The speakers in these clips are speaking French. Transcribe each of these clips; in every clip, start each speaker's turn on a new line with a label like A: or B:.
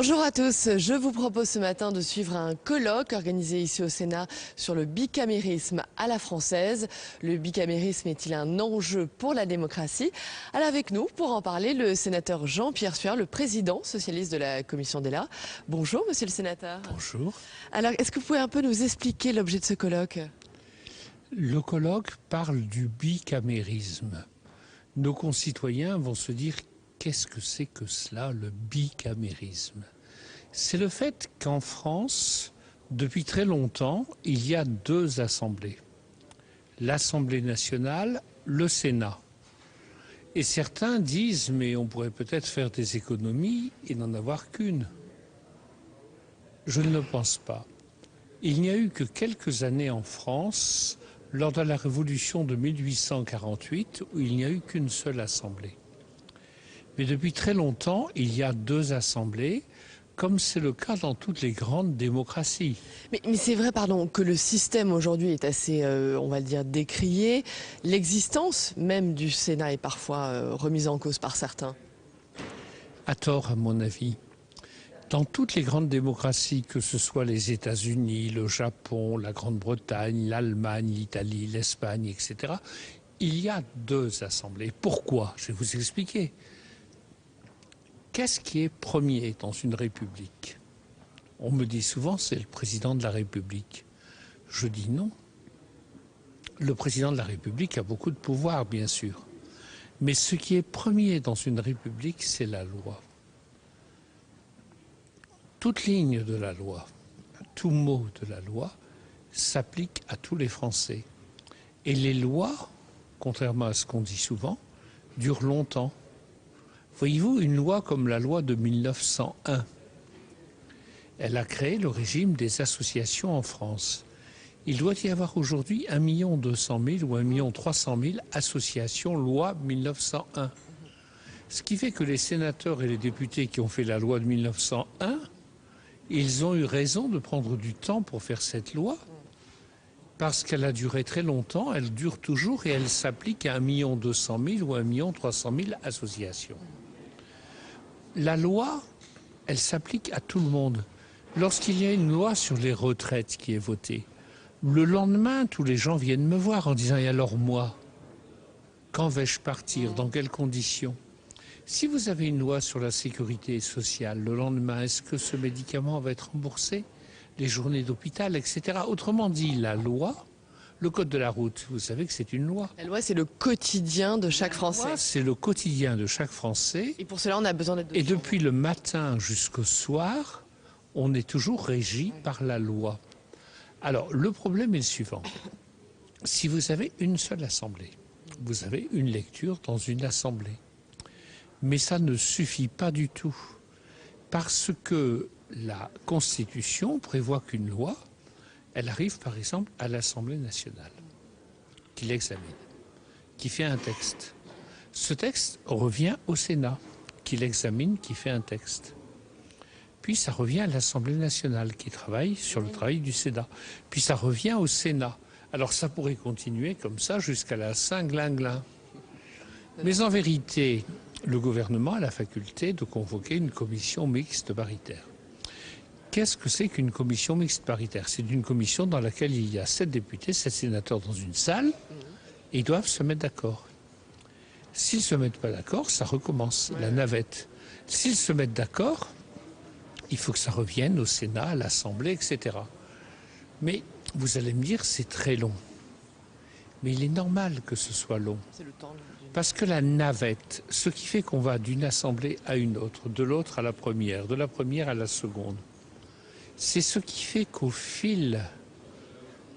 A: Bonjour à tous, je vous propose ce matin de suivre un colloque organisé ici au Sénat sur le bicamérisme à la française. Le bicamérisme est-il un enjeu pour la démocratie? Alors avec nous, pour en parler, le sénateur Jean-Pierre Sueur, le président socialiste de la commission des lois. Bonjour monsieur le sénateur.
B: Bonjour.
A: Alors est-ce que vous pouvez un peu nous expliquer l'objet de ce colloque?
B: Le colloque parle du bicamérisme. Nos concitoyens vont se dire: qu'est-ce que c'est que cela, le bicamérisme? C'est le fait qu'en France, depuis très longtemps, il y a deux assemblées. L'Assemblée nationale, le Sénat. Et certains disent: mais on pourrait peut-être faire des économies et n'en avoir qu'une. Je ne le pense pas. Il n'y a eu que quelques années en France, lors de la Révolution de 1848, où il n'y a eu qu'une seule assemblée. Mais depuis très longtemps, il y a deux assemblées, comme c'est le cas dans toutes les grandes démocraties.
A: Mais c'est vrai, pardon, que le système aujourd'hui est assez, on va le dire, décrié. L'existence même du Sénat est parfois remise en cause par certains.
B: À tort, à mon avis. Dans toutes les grandes démocraties, que ce soit les États-Unis, le Japon, la Grande-Bretagne, l'Allemagne, l'Italie, l'Espagne, etc., il y a deux assemblées. Pourquoi? Je vais vous expliquer. Qu'est-ce qui est premier dans une république? On me dit souvent: c'est le président de la République. Je dis non. Le président de la République a beaucoup de pouvoir, bien sûr. Mais ce qui est premier dans une république, c'est la loi. Toute ligne de la loi, tout mot de la loi s'applique à tous les Français. Et les lois, contrairement à ce qu'on dit souvent, durent longtemps. Voyez-vous, une loi comme la loi de 1901, elle a créé le régime des associations en France. Il doit y avoir aujourd'hui 1 200 000 ou 1 300 000 associations loi 1901. Ce qui fait que les sénateurs et les députés qui ont fait la loi de 1901, ils ont eu raison de prendre du temps pour faire cette loi, parce qu'elle a duré très longtemps, elle dure toujours et elle s'applique à 1 200 000 ou 1 300 000 associations. La loi, elle s'applique à tout le monde. Lorsqu'il y a une loi sur les retraites qui est votée, le lendemain, tous les gens viennent me voir en disant: et alors moi, quand vais-je partir? Dans quelles conditions? Si vous avez une loi sur la sécurité sociale, le lendemain, est-ce que ce médicament va être remboursé? Les journées d'hôpital, etc. Autrement dit, la loi, le code de la route, vous savez que c'est une loi.
A: La loi, c'est le quotidien de chaque Français.
B: C'est le quotidien de chaque Français.
A: Et pour cela, on a besoin d'être...
B: Et depuis le matin jusqu'au soir, on est toujours régi par la loi. Alors, le problème est le suivant. Si vous avez une seule assemblée, vous avez une lecture dans une assemblée. Mais ça ne suffit pas du tout, parce que la Constitution prévoit qu'une loi, elle arrive par exemple à l'Assemblée nationale, qui l'examine, qui fait un texte. Ce texte revient au Sénat, qui l'examine, qui fait un texte. Puis ça revient à l'Assemblée nationale, qui travaille sur le travail du Sénat. Puis ça revient au Sénat. Alors ça pourrait continuer comme ça jusqu'à la Saint-Glinglin. Mais en vérité, le gouvernement a la faculté de convoquer une commission mixte paritaire. Qu'est-ce que c'est qu'une commission mixte paritaire? C'est une commission dans laquelle il y a 7 députés, 7 sénateurs dans une salle, et ils doivent se mettre d'accord. S'ils ne se mettent pas d'accord, ça recommence, la navette. S'ils se mettent d'accord, il faut que ça revienne au Sénat, à l'Assemblée, etc. Mais vous allez me dire, c'est très long. Mais il est normal que ce soit long. Parce que la navette, ce qui fait qu'on va d'une assemblée à une autre, de l'autre à la première, de la première à la seconde, c'est ce qui fait qu'au fil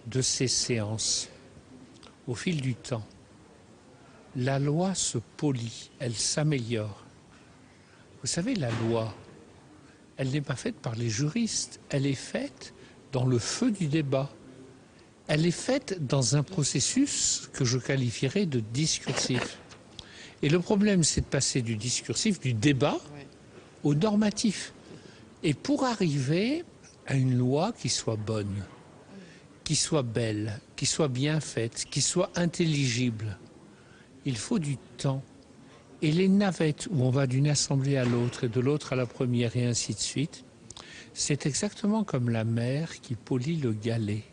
B: de ces séances, au fil du temps, la loi se polit, elle s'améliore. Vous savez, la loi, elle n'est pas faite par les juristes, elle est faite dans le feu du débat. Elle est faite dans un processus que je qualifierais de discursif. Et le problème, c'est de passer du discursif, du débat, au normatif. Et pour arriver à une loi qui soit bonne, qui soit belle, qui soit bien faite, qui soit intelligible, il faut du temps. Et les navettes où on va d'une assemblée à l'autre et de l'autre à la première et ainsi de suite, c'est exactement comme la mer qui polit le galet.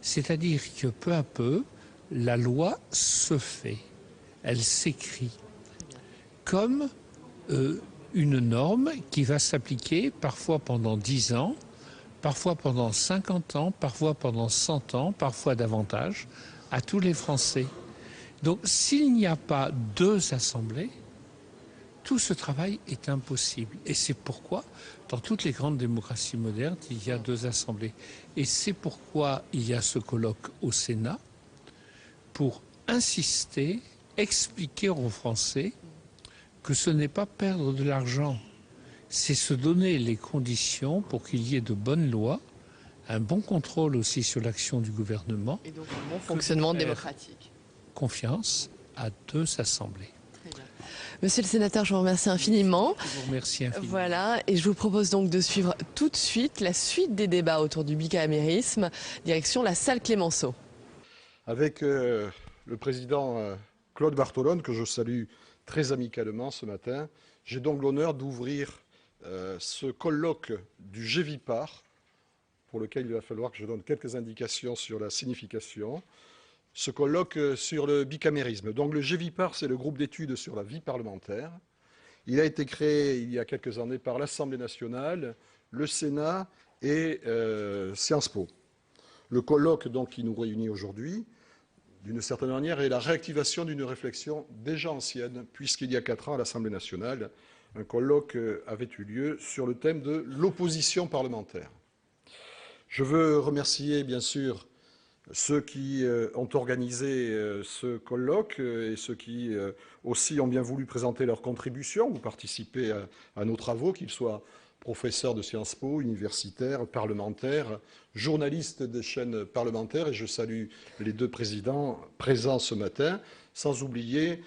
B: C'est-à-dire que peu à peu, la loi se fait, elle s'écrit comme une norme qui va s'appliquer parfois pendant 10 ans, parfois pendant 50 ans, parfois pendant 100 ans, parfois davantage, à tous les Français. Donc s'il n'y a pas deux assemblées, tout ce travail est impossible. Et c'est pourquoi, dans toutes les grandes démocraties modernes, il y a deux assemblées. Et c'est pourquoi il y a ce colloque au Sénat, pour insister, expliquer aux Français que ce n'est pas perdre de l'argent, c'est se donner les conditions pour qu'il y ait de bonnes lois, un bon contrôle aussi sur l'action du gouvernement.
A: Et donc un bon fonctionnement démocratique.
B: Confiance à deux assemblées.
A: Monsieur le sénateur, je vous remercie infiniment.
B: Je vous remercie infiniment.
A: Voilà, et je vous propose donc de suivre tout de suite la suite des débats autour du bicamérisme, direction la salle Clémenceau.
C: Avec le président Claude Bartolone, que je salue très amicalement ce matin, j'ai donc l'honneur d'ouvrir ce colloque du GEVIPAR, pour lequel il va falloir que je donne quelques indications sur la signification. Ce colloque sur le bicamérisme. Donc le GEVIPAR, c'est le groupe d'études sur la vie parlementaire. Il a été créé il y a quelques années par l'Assemblée nationale, le Sénat et Sciences Po. Le colloque donc, qui nous réunit aujourd'hui, d'une certaine manière, est la réactivation d'une réflexion déjà ancienne, puisqu'il y a 4 ans, à l'Assemblée nationale, un colloque avait eu lieu sur le thème de l'opposition parlementaire. Je veux remercier, bien sûr, ceux qui ont organisé ce colloque et ceux qui aussi ont bien voulu présenter leurs contributions ou participer à nos travaux, qu'ils soient professeurs de Sciences Po, universitaires, parlementaires, journalistes des chaînes parlementaires, et je salue les deux présidents présents ce matin, sans oublier,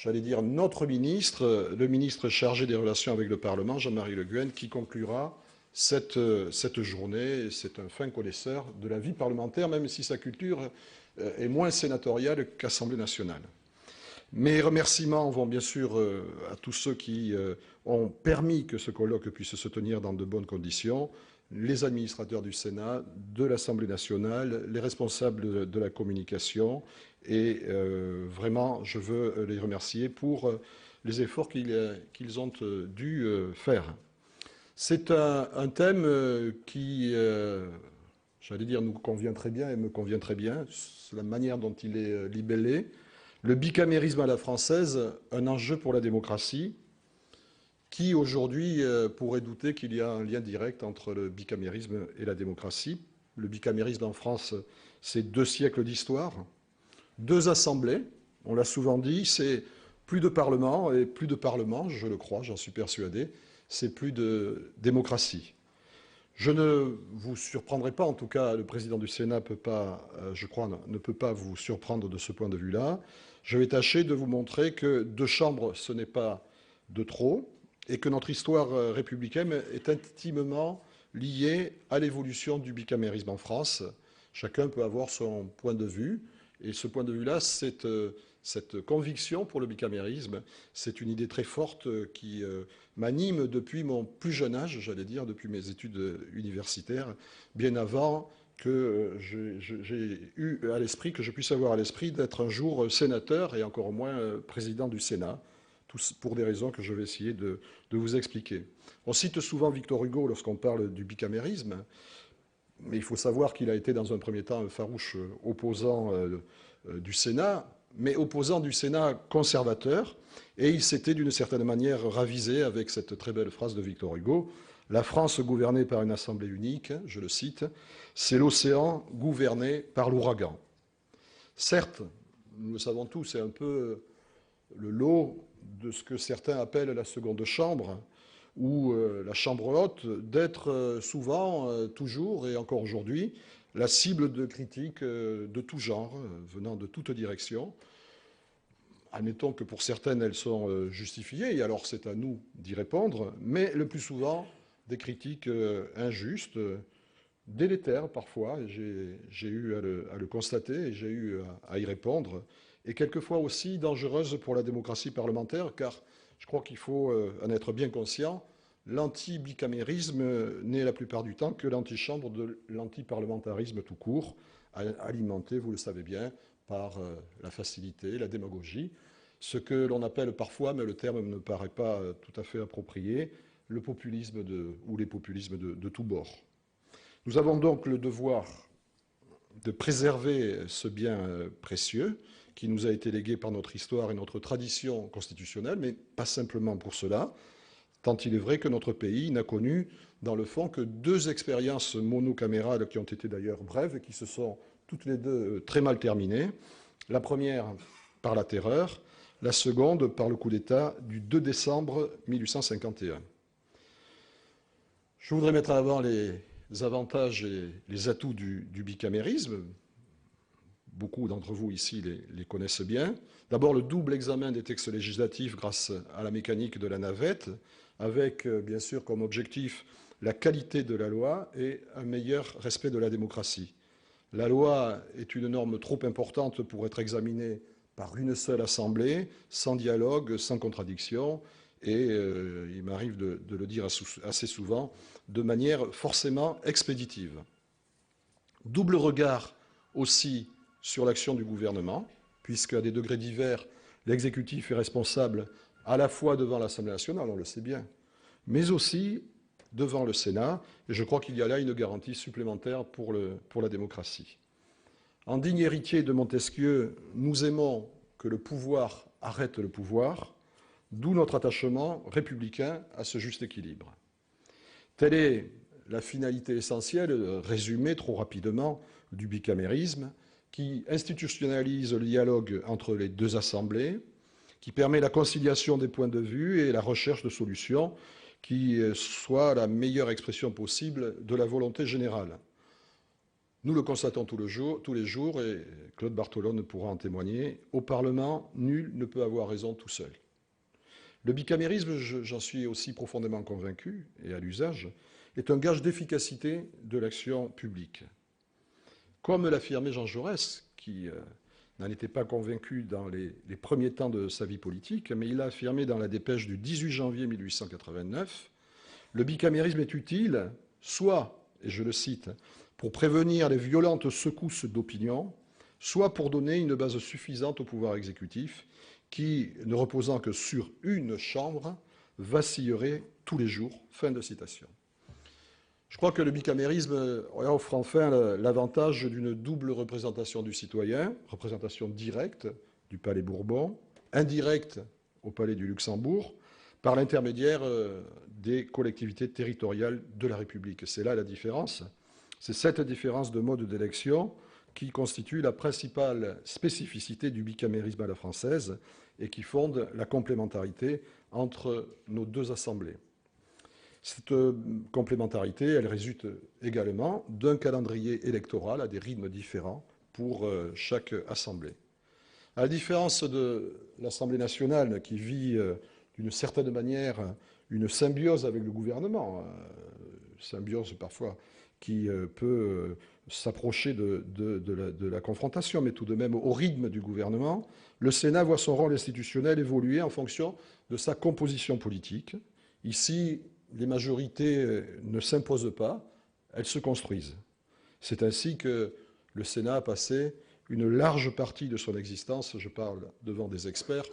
C: j'allais dire, notre ministre, le ministre chargé des relations avec le Parlement, Jean-Marie Le Guen, qui conclura cette journée. C'est un fin connaisseur de la vie parlementaire, même si sa culture est moins sénatoriale qu'Assemblée nationale. Mes remerciements vont bien sûr à tous ceux qui ont permis que ce colloque puisse se tenir dans de bonnes conditions, les administrateurs du Sénat, de l'Assemblée nationale, les responsables de la communication, et vraiment, je veux les remercier pour les efforts qu'ils ont dû faire. C'est un thème qui, j'allais dire, nous convient très bien et me convient très bien. C'est la manière dont il est libellé. Le bicamérisme à la française, un enjeu pour la démocratie. Qui aujourd'hui pourrait douter qu'il y a un lien direct entre le bicamérisme et la démocratie? Le bicamérisme en France, c'est 2 siècles d'histoire, 2 assemblées, on l'a souvent dit, c'est plus de parlement, et plus de parlement, je le crois, j'en suis persuadé, c'est plus de démocratie. Je ne vous surprendrai pas, en tout cas le président du Sénat peut pas, je crois, ne peut pas vous surprendre de ce point de vue-là. Je vais tâcher de vous montrer que 2 chambres, ce n'est pas de trop, et que notre histoire républicaine est intimement liée à l'évolution du bicamérisme en France. Chacun peut avoir son point de vue, et ce point de vue-là, cette conviction pour le bicamérisme, c'est une idée très forte qui m'anime depuis mon plus jeune âge, j'allais dire, depuis mes études universitaires, bien avant que j'ai eu à l'esprit, que je puisse avoir à l'esprit d'être un jour sénateur et encore moins président du Sénat, tous pour des raisons que je vais essayer de vous expliquer. On cite souvent Victor Hugo lorsqu'on parle du bicamérisme, mais il faut savoir qu'il a été dans un premier temps un farouche opposant du Sénat, mais opposant du Sénat conservateur, et il s'était d'une certaine manière ravisé avec cette très belle phrase de Victor Hugo: « La France gouvernée par une assemblée unique, je le cite, c'est l'océan gouverné par l'ouragan. » Certes, nous le savons tous, c'est un peu le lot de ce que certains appellent la seconde chambre, ou la chambre haute, d'être souvent, toujours et encore aujourd'hui, la cible de critiques de tout genre, venant de toutes directions. Admettons que pour certaines, elles sont justifiées, et alors c'est à nous d'y répondre, mais le plus souvent, des critiques injustes, délétères parfois, j'ai eu à le constater et j'ai eu à y répondre. et quelquefois aussi dangereuse pour la démocratie parlementaire, car je crois qu'il faut en être bien conscient, l'anti-bicamérisme n'est la plupart du temps que l'antichambre de l'antiparlementarisme tout court, alimenté, vous le savez bien, par la facilité, la démagogie, ce que l'on appelle parfois, mais le terme ne me paraît pas tout à fait approprié, le populisme ou les populismes de tous bords. Nous avons donc le devoir de préserver ce bien précieux qui nous a été légué par notre histoire et notre tradition constitutionnelle, mais pas simplement pour cela, tant il est vrai que notre pays n'a connu, dans le fond, que 2 expériences monocamérales qui ont été d'ailleurs brèves et qui se sont toutes les deux très mal terminées. La première par la terreur, la seconde par le coup d'État du 2 décembre 1851. Je voudrais mettre en avant les avantages et les atouts du bicamérisme. Beaucoup d'entre vous ici les connaissent bien. D'abord, le double examen des textes législatifs grâce à la mécanique de la navette, avec bien sûr comme objectif la qualité de la loi et un meilleur respect de la démocratie. La loi est une norme trop importante pour être examinée par une seule assemblée, sans dialogue, sans contradiction, et il m'arrive de le dire assez souvent, de manière forcément expéditive. Double regard aussi sur l'action du gouvernement, puisqu'à des degrés divers, l'exécutif est responsable à la fois devant l'Assemblée nationale, on le sait bien, mais aussi devant le Sénat, et je crois qu'il y a là une garantie supplémentaire pour la démocratie. En digne héritier de Montesquieu, nous aimons que le pouvoir arrête le pouvoir, d'où notre attachement républicain à ce juste équilibre. Telle est la finalité essentielle, résumée trop rapidement, du bicamérisme, qui institutionnalise le dialogue entre les 2 assemblées, qui permet la conciliation des points de vue et la recherche de solutions qui soient la meilleure expression possible de la volonté générale. Nous le constatons tous les jours, et Claude Bartolone pourra en témoigner, au Parlement, nul ne peut avoir raison tout seul. Le bicamérisme, j'en suis aussi profondément convaincu, et à l'usage, est un gage d'efficacité de l'action publique. Comme l'affirmait Jean Jaurès, qui n'en était pas convaincu dans les premiers temps de sa vie politique, mais il l'a affirmé dans la dépêche du 18 janvier 1889, le bicamérisme est utile, soit, et je le cite, pour prévenir les violentes secousses d'opinion, soit pour donner une base suffisante au pouvoir exécutif, qui, ne reposant que sur une chambre, vacillerait tous les jours. Fin de citation. Je crois que le bicamérisme offre enfin l'avantage d'une double représentation du citoyen, représentation directe du Palais Bourbon, indirecte au Palais du Luxembourg, par l'intermédiaire des collectivités territoriales de la République. C'est là la différence. C'est cette différence de mode d'élection qui constitue la principale spécificité du bicamérisme à la française et qui fonde la complémentarité entre nos 2 assemblées. Cette complémentarité, elle résulte également d'un calendrier électoral à des rythmes différents pour chaque assemblée. À la différence de l'Assemblée nationale qui vit d'une certaine manière une symbiose avec le gouvernement, symbiose parfois qui peut s'approcher de la confrontation, mais tout de même au rythme du gouvernement, le Sénat voit son rôle institutionnel évoluer en fonction de sa composition politique. Ici, les majorités ne s'imposent pas, elles se construisent. C'est ainsi que le Sénat a passé une large partie de son existence, je parle devant des experts,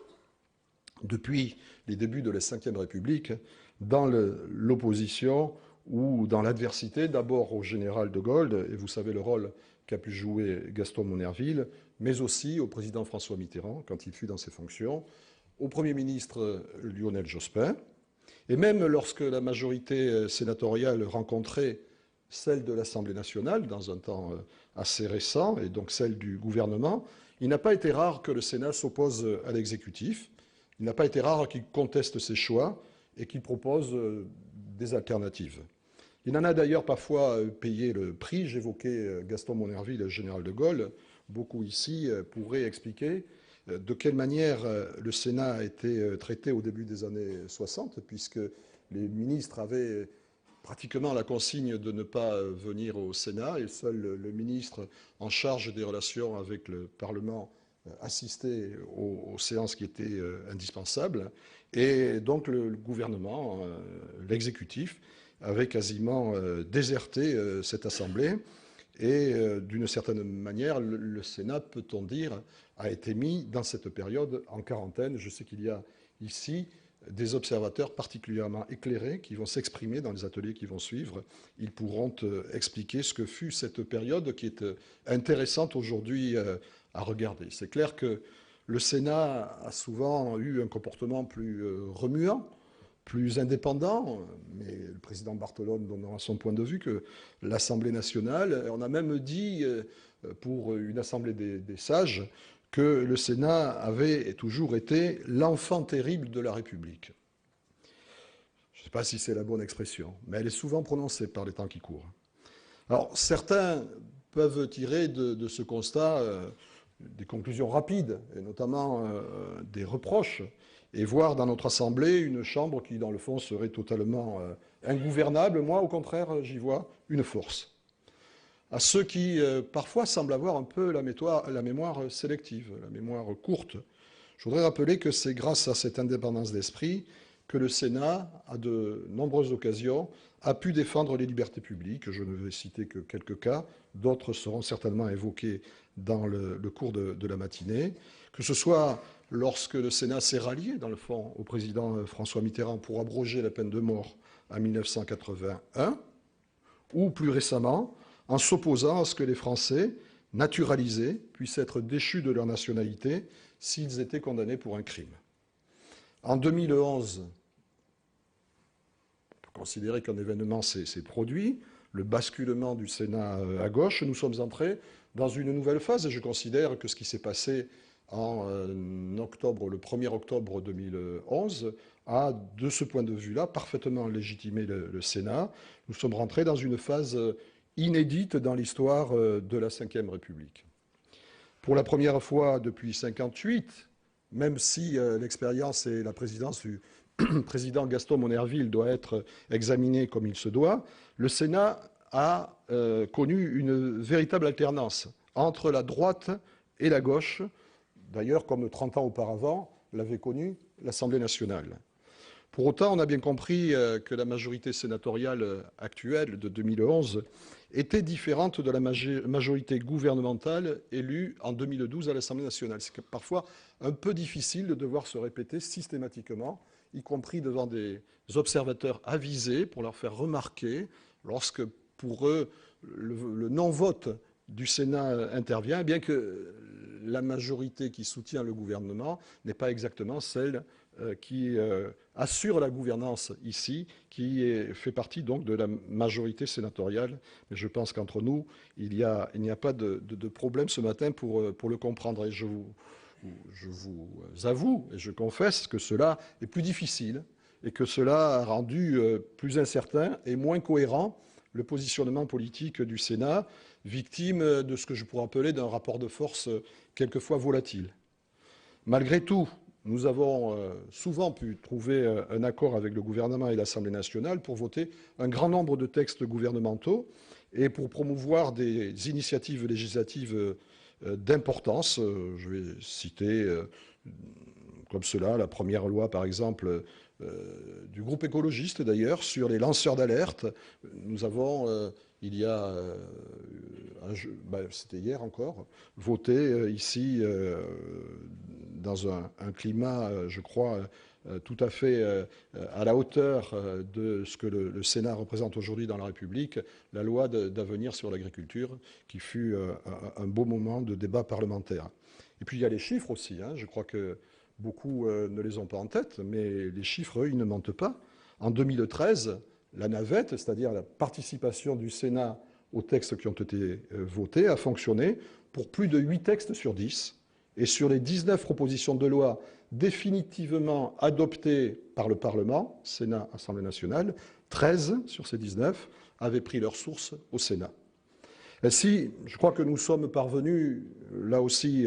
C: depuis les débuts de la Ve République, dans l'opposition ou dans l'adversité, d'abord au général de Gaulle, et vous savez le rôle qu'a pu jouer Gaston Monnerville, mais aussi au président François Mitterrand, quand il fut dans ses fonctions, au Premier ministre Lionel Jospin, et même lorsque la majorité sénatoriale rencontrait celle de l'Assemblée nationale, dans un temps assez récent, et donc celle du gouvernement, il n'a pas été rare que le Sénat s'oppose à l'exécutif, il n'a pas été rare qu'il conteste ses choix et qu'il propose des alternatives. Il en a d'ailleurs parfois payé le prix. J'évoquais Gaston Monnerville, le général de Gaulle. Beaucoup ici pourraient expliquer de quelle manière le Sénat a été traité au début des années 60, puisque les ministres avaient pratiquement la consigne de ne pas venir au Sénat, et seul le ministre en charge des relations avec le Parlement assister aux séances qui étaient indispensables. Et donc le gouvernement, l'exécutif, avait quasiment déserté cette Assemblée. Et d'une certaine manière, le Sénat, peut-on dire, a été mis dans cette période en quarantaine. Je sais qu'il y a ici des observateurs particulièrement éclairés qui vont s'exprimer dans les ateliers qui vont suivre. Ils pourront expliquer ce que fut cette période qui est intéressante aujourd'hui à regarder. C'est clair que le Sénat a souvent eu un comportement plus remuant, plus indépendant, mais le président Bartolone donnera son point de vue que l'Assemblée nationale, on a même dit pour une Assemblée des sages, que le Sénat avait toujours été l'enfant terrible de la République. Je ne sais pas si c'est la bonne expression, mais elle est souvent prononcée par les temps qui courent. Alors, certains peuvent tirer de ce constat des conclusions rapides, et notamment des reproches, et voir dans notre Assemblée une chambre qui, dans le fond, serait totalement ingouvernable. Moi, au contraire, j'y vois une force. À ceux qui, parfois, semblent avoir un peu la mémoire sélective, la mémoire courte, je voudrais rappeler que c'est grâce à cette indépendance d'esprit que le Sénat, à de nombreuses occasions, a pu défendre les libertés publiques. Je ne vais citer que quelques cas, d'autres seront certainement évoqués dans le cours de la matinée, que ce soit lorsque le Sénat s'est rallié, dans le fond, au président François Mitterrand pour abroger la peine de mort en 1981, ou plus récemment, en s'opposant à ce que les Français naturalisés puissent être déchus de leur nationalité s'ils étaient condamnés pour un crime. En 2011, on peut considérer qu'un événement s'est produit, le basculement du Sénat à gauche. Nous sommes entrés dans une nouvelle phase et je considère que ce qui s'est passé en octobre, le 1er octobre 2011 a, de ce point de vue-là, parfaitement légitimé le Sénat. Nous sommes rentrés dans une phase inédite dans l'histoire de la Ve République. Pour la première fois depuis 1958, même si l'expérience et la présidence du président Gaston Monnerville doit être examinée comme il se doit, le Sénat a connu une véritable alternance entre la droite et la gauche, d'ailleurs comme 30 ans auparavant l'avait connu l'Assemblée nationale. Pour autant, on a bien compris que la majorité sénatoriale actuelle de 2011 était différente de la majorité gouvernementale élue en 2012 à l'Assemblée nationale. C'est parfois un peu difficile de devoir se répéter systématiquement, y compris devant des observateurs avisés, pour leur faire remarquer, lorsque pour eux le non-vote du Sénat intervient, bien que la majorité qui soutient le gouvernement n'est pas exactement celle qui assure la gouvernance ici, qui fait partie donc de la majorité sénatoriale. Mais je pense qu'entre nous, il n'y a pas de problème ce matin pour le comprendre. Et je vous avoue et je confesse que cela est plus difficile et que cela a rendu plus incertain et moins cohérent le positionnement politique du Sénat, victime de ce que je pourrais appeler d'un rapport de force quelquefois volatile. Malgré tout, nous avons souvent pu trouver un accord avec le gouvernement et l'Assemblée nationale pour voter un grand nombre de textes gouvernementaux et pour promouvoir des initiatives législatives d'importance. Je vais citer comme cela la première loi, par exemple, du groupe écologiste d'ailleurs, sur les lanceurs d'alerte. Nous avons, il y a, c'était hier encore, voté ici dans un climat, je crois, tout à fait à la hauteur de ce que le Sénat représente aujourd'hui dans la République, la loi d'avenir sur l'agriculture, qui fut un beau moment de débat parlementaire. Et puis il y a les chiffres aussi, hein. Je crois que beaucoup ne les ont pas en tête, mais les chiffres, eux, ils ne mentent pas. En 2013, la navette, c'est-à-dire la participation du Sénat aux textes qui ont été votés, a fonctionné pour plus de 8 textes sur 10. Et sur les 19 propositions de loi définitivement adoptées par le Parlement, Sénat, Assemblée nationale, 13 sur ces 19 avaient pris leur source au Sénat. Ainsi, je crois que nous sommes parvenus, là aussi,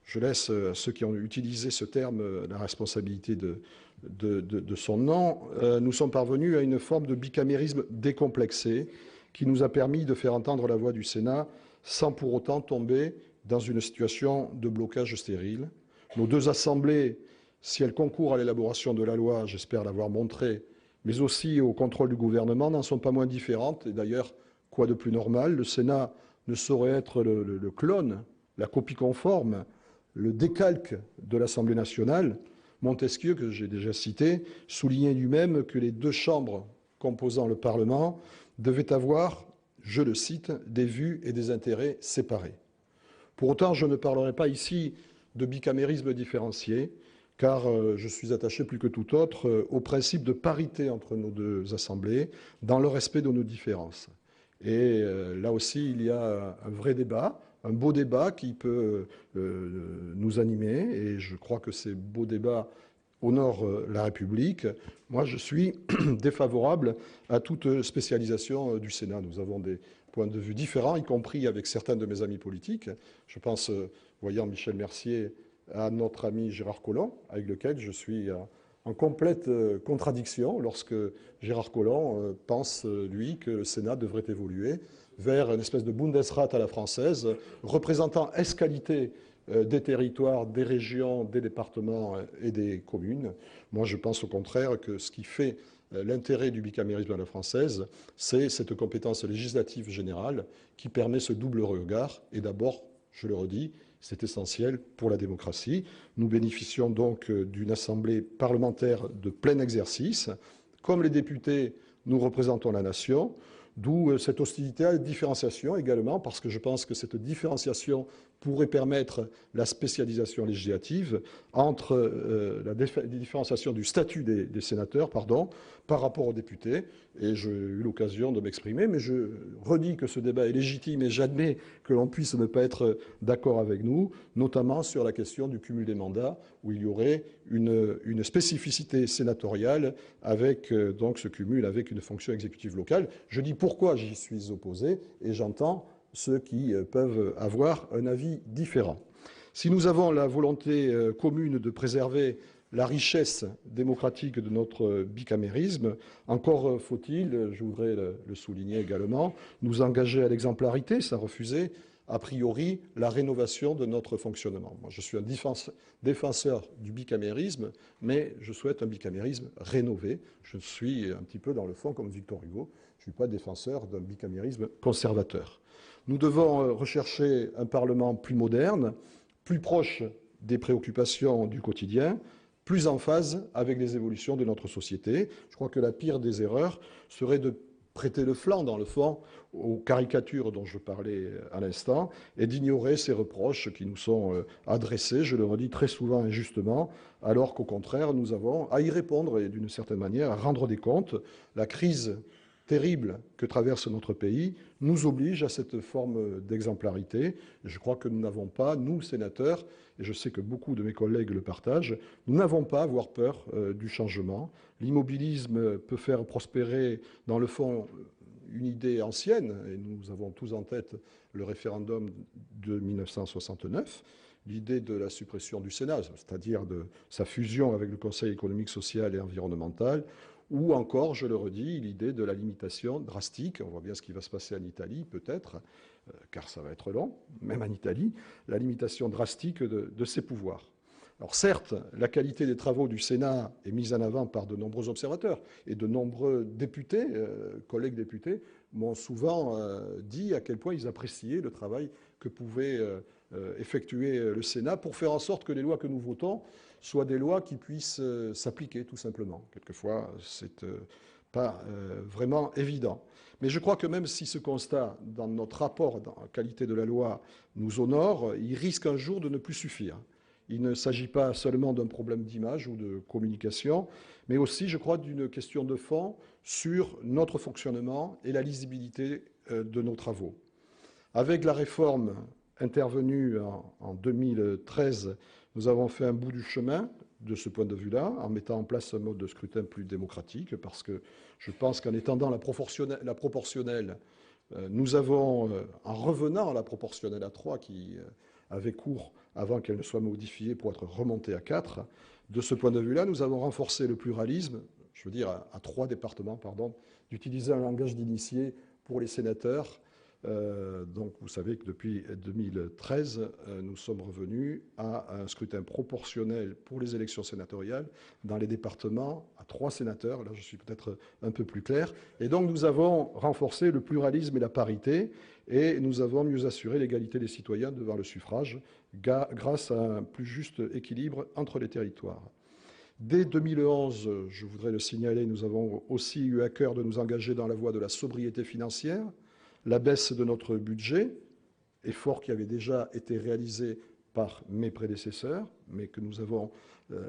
C: je laisse à ceux qui ont utilisé ce terme la responsabilité de son nom, nous sommes parvenus à une forme de bicamérisme décomplexé qui nous a permis de faire entendre la voix du Sénat sans pour autant tomber dans une situation de blocage stérile. Nos deux assemblées, si elles concourent à l'élaboration de la loi, j'espère l'avoir montré, mais aussi au contrôle du gouvernement, n'en sont pas moins différentes. Et d'ailleurs, quoi de plus normal? Le Sénat ne saurait être le clone, la copie conforme, le décalque de l'Assemblée nationale. Montesquieu, que j'ai déjà cité, soulignait lui-même que les deux chambres composant le Parlement devaient avoir, je le cite, des vues et des intérêts séparés. Pour autant, je ne parlerai pas ici de bicamérisme différencié, car je suis attaché plus que tout autre au principe de parité entre nos deux assemblées, dans le respect de nos différences. Et là aussi, il y a un vrai débat, un beau débat qui peut nous animer, et je crois que ces beaux débats honorent la République. Moi, je suis défavorable à toute spécialisation du Sénat. Nous avons des points de vue différents, y compris avec certains de mes amis politiques. Je pense, voyant Michel Mercier, à notre ami Gérard Collomb, avec lequel je suis en complète contradiction lorsque Gérard Collomb pense, lui, que le Sénat devrait évoluer vers une espèce de Bundesrat à la française, représentant ès-qualité des territoires, des régions, des départements et des communes. Moi, je pense au contraire que ce qui fait l'intérêt du bicamérisme à la française, c'est cette compétence législative générale qui permet ce double regard. Et d'abord, je le redis, c'est essentiel pour la démocratie. Nous bénéficions donc d'une assemblée parlementaire de plein exercice. Comme les députés, nous représentons la nation, d'où cette hostilité à la différenciation également, parce que je pense que cette différenciation pourrait permettre la spécialisation législative entre la différenciation du statut des sénateurs par rapport aux députés. Et j'ai eu l'occasion de m'exprimer, mais je redis que ce débat est légitime et j'admets que l'on puisse ne pas être d'accord avec nous, notamment sur la question du cumul des mandats, où il y aurait une spécificité sénatoriale avec donc ce cumul avec une fonction exécutive locale. Je dis pourquoi j'y suis opposé et j'entends ceux qui peuvent avoir un avis différent. Si nous avons la volonté commune de préserver la richesse démocratique de notre bicamérisme, encore faut-il, je voudrais le souligner également, nous engager à l'exemplarité, sans refuser a priori la rénovation de notre fonctionnement. Moi, je suis un défenseur du bicamérisme, mais je souhaite un bicamérisme rénové. Je suis un petit peu dans le fond comme Victor Hugo, je ne suis pas défenseur d'un bicamérisme conservateur. Nous devons rechercher un Parlement plus moderne, plus proche des préoccupations du quotidien, plus en phase avec les évolutions de notre société. Je crois que la pire des erreurs serait de prêter le flanc, dans le fond, aux caricatures dont je parlais à l'instant, et d'ignorer ces reproches qui nous sont adressés, je le redis très souvent injustement, alors qu'au contraire, nous avons à y répondre et d'une certaine manière à rendre des comptes. La crise terrible que traverse notre pays nous oblige à cette forme d'exemplarité. Je crois que nous n'avons pas, nous, sénateurs, et je sais que beaucoup de mes collègues le partagent, nous n'avons pas à avoir peur du changement. L'immobilisme peut faire prospérer, dans le fond, une idée ancienne, et nous avons tous en tête le référendum de 1969, l'idée de la suppression du Sénat, c'est-à-dire de sa fusion avec le Conseil économique, social et environnemental, ou encore, je le redis, l'idée de la limitation drastique, on voit bien ce qui va se passer en Italie peut-être, car ça va être long, même en Italie, la limitation drastique de ses pouvoirs. Alors certes, la qualité des travaux du Sénat est mise en avant par de nombreux observateurs et de nombreux députés, collègues députés, m'ont souvent dit à quel point ils appréciaient le travail que pouvait effectuer le Sénat pour faire en sorte que les lois que nous votons soient des lois qui puissent s'appliquer tout simplement. Quelquefois, c'est pas vraiment évident. Mais je crois que même si ce constat, dans notre rapport dans la qualité de la loi, nous honore, il risque un jour de ne plus suffire. Il ne s'agit pas seulement d'un problème d'image ou de communication, mais aussi, je crois, d'une question de fond sur notre fonctionnement et la lisibilité de nos travaux. Avec la réforme intervenue en 2013, nous avons fait un bout du chemin de ce point de vue-là, en mettant en place un mode de scrutin plus démocratique, parce que je pense qu'en étendant la proportionnelle, nous avons, en revenant à la proportionnelle à 3 qui avait cours avant qu'elle ne soit modifiée pour être remontée à 4, de ce point de vue-là, nous avons renforcé le pluralisme, je veux dire à 3 départements, pardon, d'utiliser un langage d'initié pour les sénateurs, Donc vous savez que depuis 2013, nous sommes revenus à un scrutin proportionnel pour les élections sénatoriales dans les départements à 3 sénateurs. Là, je suis peut-être un peu plus clair. Et donc nous avons renforcé le pluralisme et la parité et nous avons mieux assuré l'égalité des citoyens devant le suffrage grâce à un plus juste équilibre entre les territoires. Dès 2011, je voudrais le signaler, nous avons aussi eu à cœur de nous engager dans la voie de la sobriété financière, la baisse de notre budget, effort qui avait déjà été réalisé par mes prédécesseurs, mais que nous avons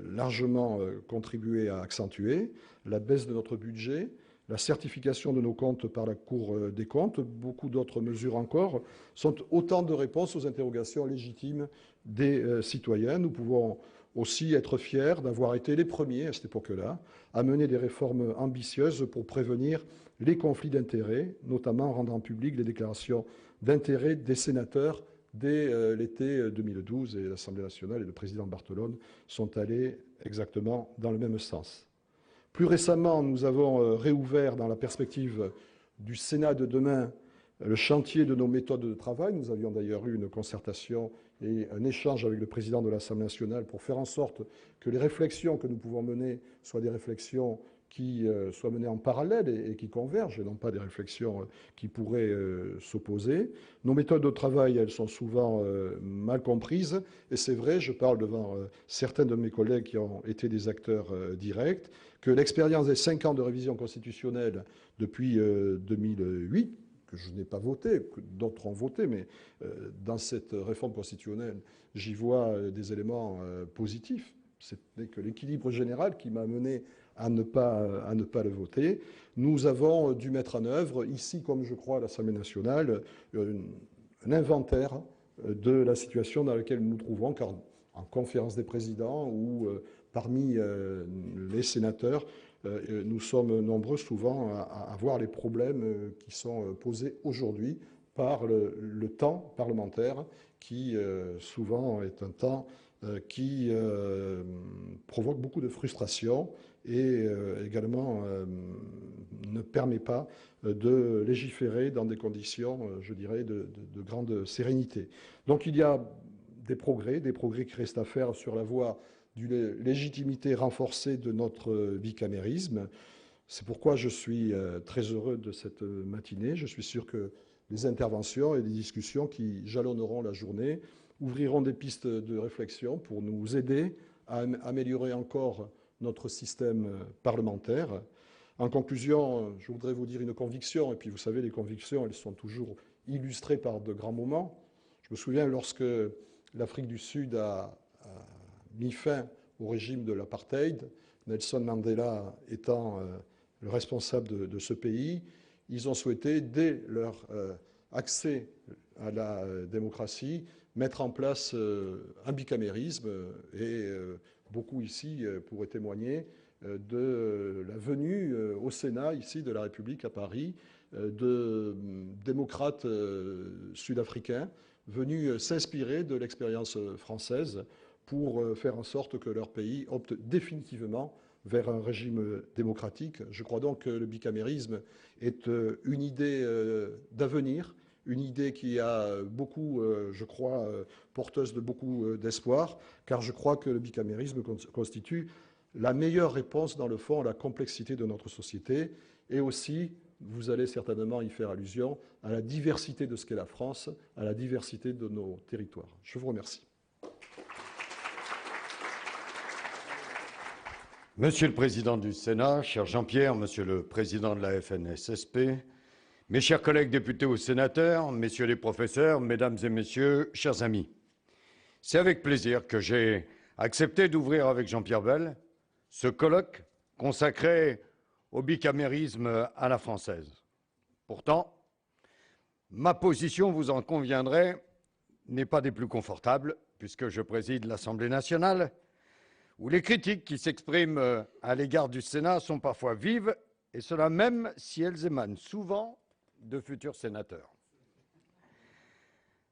C: largement contribué à accentuer, la baisse de notre budget, la certification de nos comptes par la Cour des comptes, beaucoup d'autres mesures encore, sont autant de réponses aux interrogations légitimes des citoyens. Nous pouvons aussi être fiers d'avoir été les premiers, à cette époque-là, à mener des réformes ambitieuses pour prévenir les conflits d'intérêts, notamment en rendant publiques les déclarations d'intérêt des sénateurs dès l'été 2012. Et l'Assemblée nationale et le président Barthelone sont allés exactement dans le même sens. Plus récemment, nous avons réouvert, dans la perspective du Sénat de demain, le chantier de nos méthodes de travail. Nous avions d'ailleurs eu une concertation et un échange avec le président de l'Assemblée nationale pour faire en sorte que les réflexions que nous pouvons mener soient des réflexions qui soient menées en parallèle et qui convergent, et non pas des réflexions qui pourraient s'opposer. Nos méthodes de travail, elles sont souvent mal comprises, et c'est vrai, je parle devant certains de mes collègues qui ont été des acteurs directs, que l'expérience des 5 ans de révision constitutionnelle depuis 2008, que je n'ai pas voté, que d'autres ont voté, mais dans cette réforme constitutionnelle, j'y vois des éléments positifs. C'était que l'équilibre général qui m'a mené à ne pas le voter. Nous avons dû mettre en œuvre, ici comme je crois à l'Assemblée nationale, un inventaire de la situation dans laquelle nous nous trouvons, car en conférence des présidents ou parmi les sénateurs, nous sommes nombreux souvent à voir les problèmes qui sont posés aujourd'hui par le temps parlementaire qui souvent est un temps qui provoque beaucoup de frustration et également ne permet pas de légiférer dans des conditions, je dirais, de grande sérénité. Donc il y a des progrès qui restent à faire sur la voie d'une légitimité renforcée de notre bicamérisme. C'est pourquoi je suis très heureux de cette matinée. Je suis sûr que les interventions et les discussions qui jalonneront la journée ouvriront des pistes de réflexion pour nous aider à améliorer encore notre système parlementaire. En conclusion, je voudrais vous dire une conviction, et puis vous savez, les convictions, elles sont toujours illustrées par de grands moments. Je me souviens lorsque l'Afrique du Sud a mis fin au régime de l'apartheid, Nelson Mandela étant le responsable de ce pays, ils ont souhaité, dès leur accès à la démocratie, mettre en place un bicamérisme et beaucoup ici pourraient témoigner de la venue au Sénat ici de la République à Paris de démocrates sud-africains venus s'inspirer de l'expérience française pour faire en sorte que leur pays opte définitivement vers un régime démocratique. Je crois donc que le bicamérisme est une idée d'avenir, une idée qui a beaucoup, je crois, porteuse de beaucoup d'espoir, car je crois que le bicamérisme constitue la meilleure réponse, dans le fond, à la complexité de notre société, et aussi, vous allez certainement y faire allusion, à la diversité de ce qu'est la France, à la diversité de nos territoires. Je vous remercie.
D: Monsieur le Président du Sénat, cher Jean-Pierre, Monsieur le Président de la FNSSP, mes chers collègues députés ou sénateurs, messieurs les professeurs, mesdames et messieurs, chers amis, c'est avec plaisir que j'ai accepté d'ouvrir avec Jean-Pierre Bel ce colloque consacré au bicamérisme à la française. Pourtant, ma position, vous en conviendrez, n'est pas des plus confortables, puisque je préside l'Assemblée nationale, où les critiques qui s'expriment à l'égard du Sénat sont parfois vives, et cela même si elles émanent souvent de futurs sénateurs.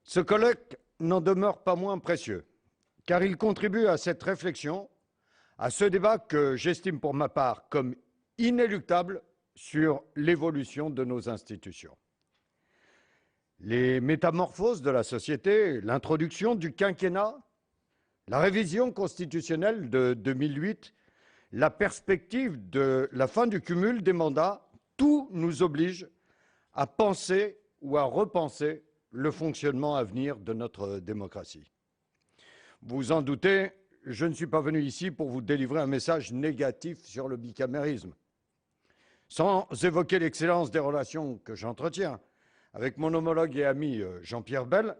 D: Ce colloque n'en demeure pas moins précieux, car il contribue à cette réflexion, à ce débat que j'estime pour ma part comme inéluctable sur l'évolution de nos institutions. Les métamorphoses de la société, l'introduction du quinquennat, la révision constitutionnelle de 2008, la perspective de la fin du cumul des mandats, tout nous oblige à penser ou à repenser le fonctionnement à venir de notre démocratie. Vous en doutez, je ne suis pas venu ici pour vous délivrer un message négatif sur le bicamérisme. Sans évoquer l'excellence des relations que j'entretiens avec mon homologue et ami Jean-Pierre Bel,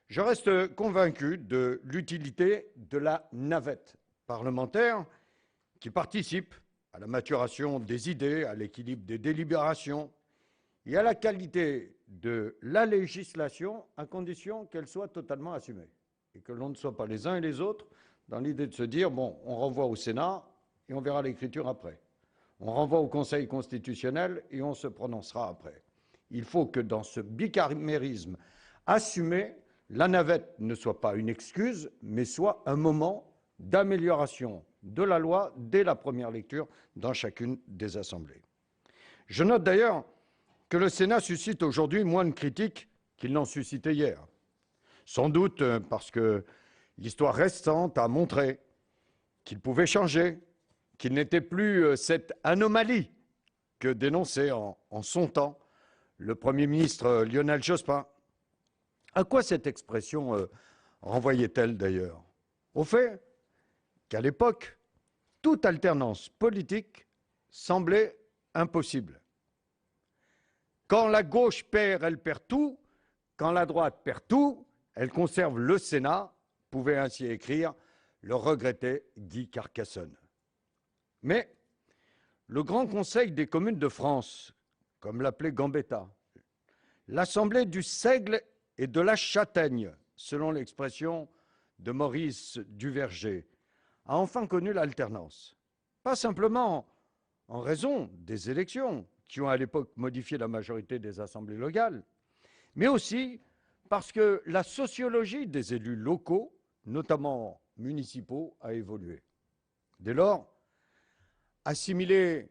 D: je reste convaincu de l'utilité de la navette parlementaire qui participe à la maturation des idées, à l'équilibre des délibérations et à la qualité de la législation, à condition qu'elle soit totalement assumée et que l'on ne soit pas les uns et les autres dans l'idée de se dire « bon, on renvoie au Sénat et on verra l'écriture après. On renvoie au Conseil constitutionnel et on se prononcera après. » Il faut que dans ce bicamérisme assumé, la navette ne soit pas une excuse, mais soit un moment d'amélioration de la loi dès la première lecture dans chacune des assemblées. Je note d'ailleurs que le Sénat suscite aujourd'hui moins de critiques qu'il n'en suscitait hier. Sans doute parce que l'histoire récente a montré qu'il pouvait changer, qu'il n'était plus cette anomalie que dénonçait en son temps le Premier ministre Lionel Jospin. À quoi cette expression renvoyait-elle d'ailleurs? Au fait qu'à l'époque, toute alternance politique semblait impossible. Quand la gauche perd, elle perd tout. Quand la droite perd tout, elle conserve le Sénat, pouvait ainsi écrire le regretté Guy Carcassonne. Mais le Grand Conseil des communes de France, comme l'appelait Gambetta, l'Assemblée du Seigle et de la Châtaigne, selon l'expression de Maurice Duverger, a enfin connu l'alternance. Pas simplement en raison des élections, qui ont à l'époque modifié la majorité des assemblées locales, mais aussi parce que la sociologie des élus locaux, notamment municipaux, a évolué. Dès lors, assimiler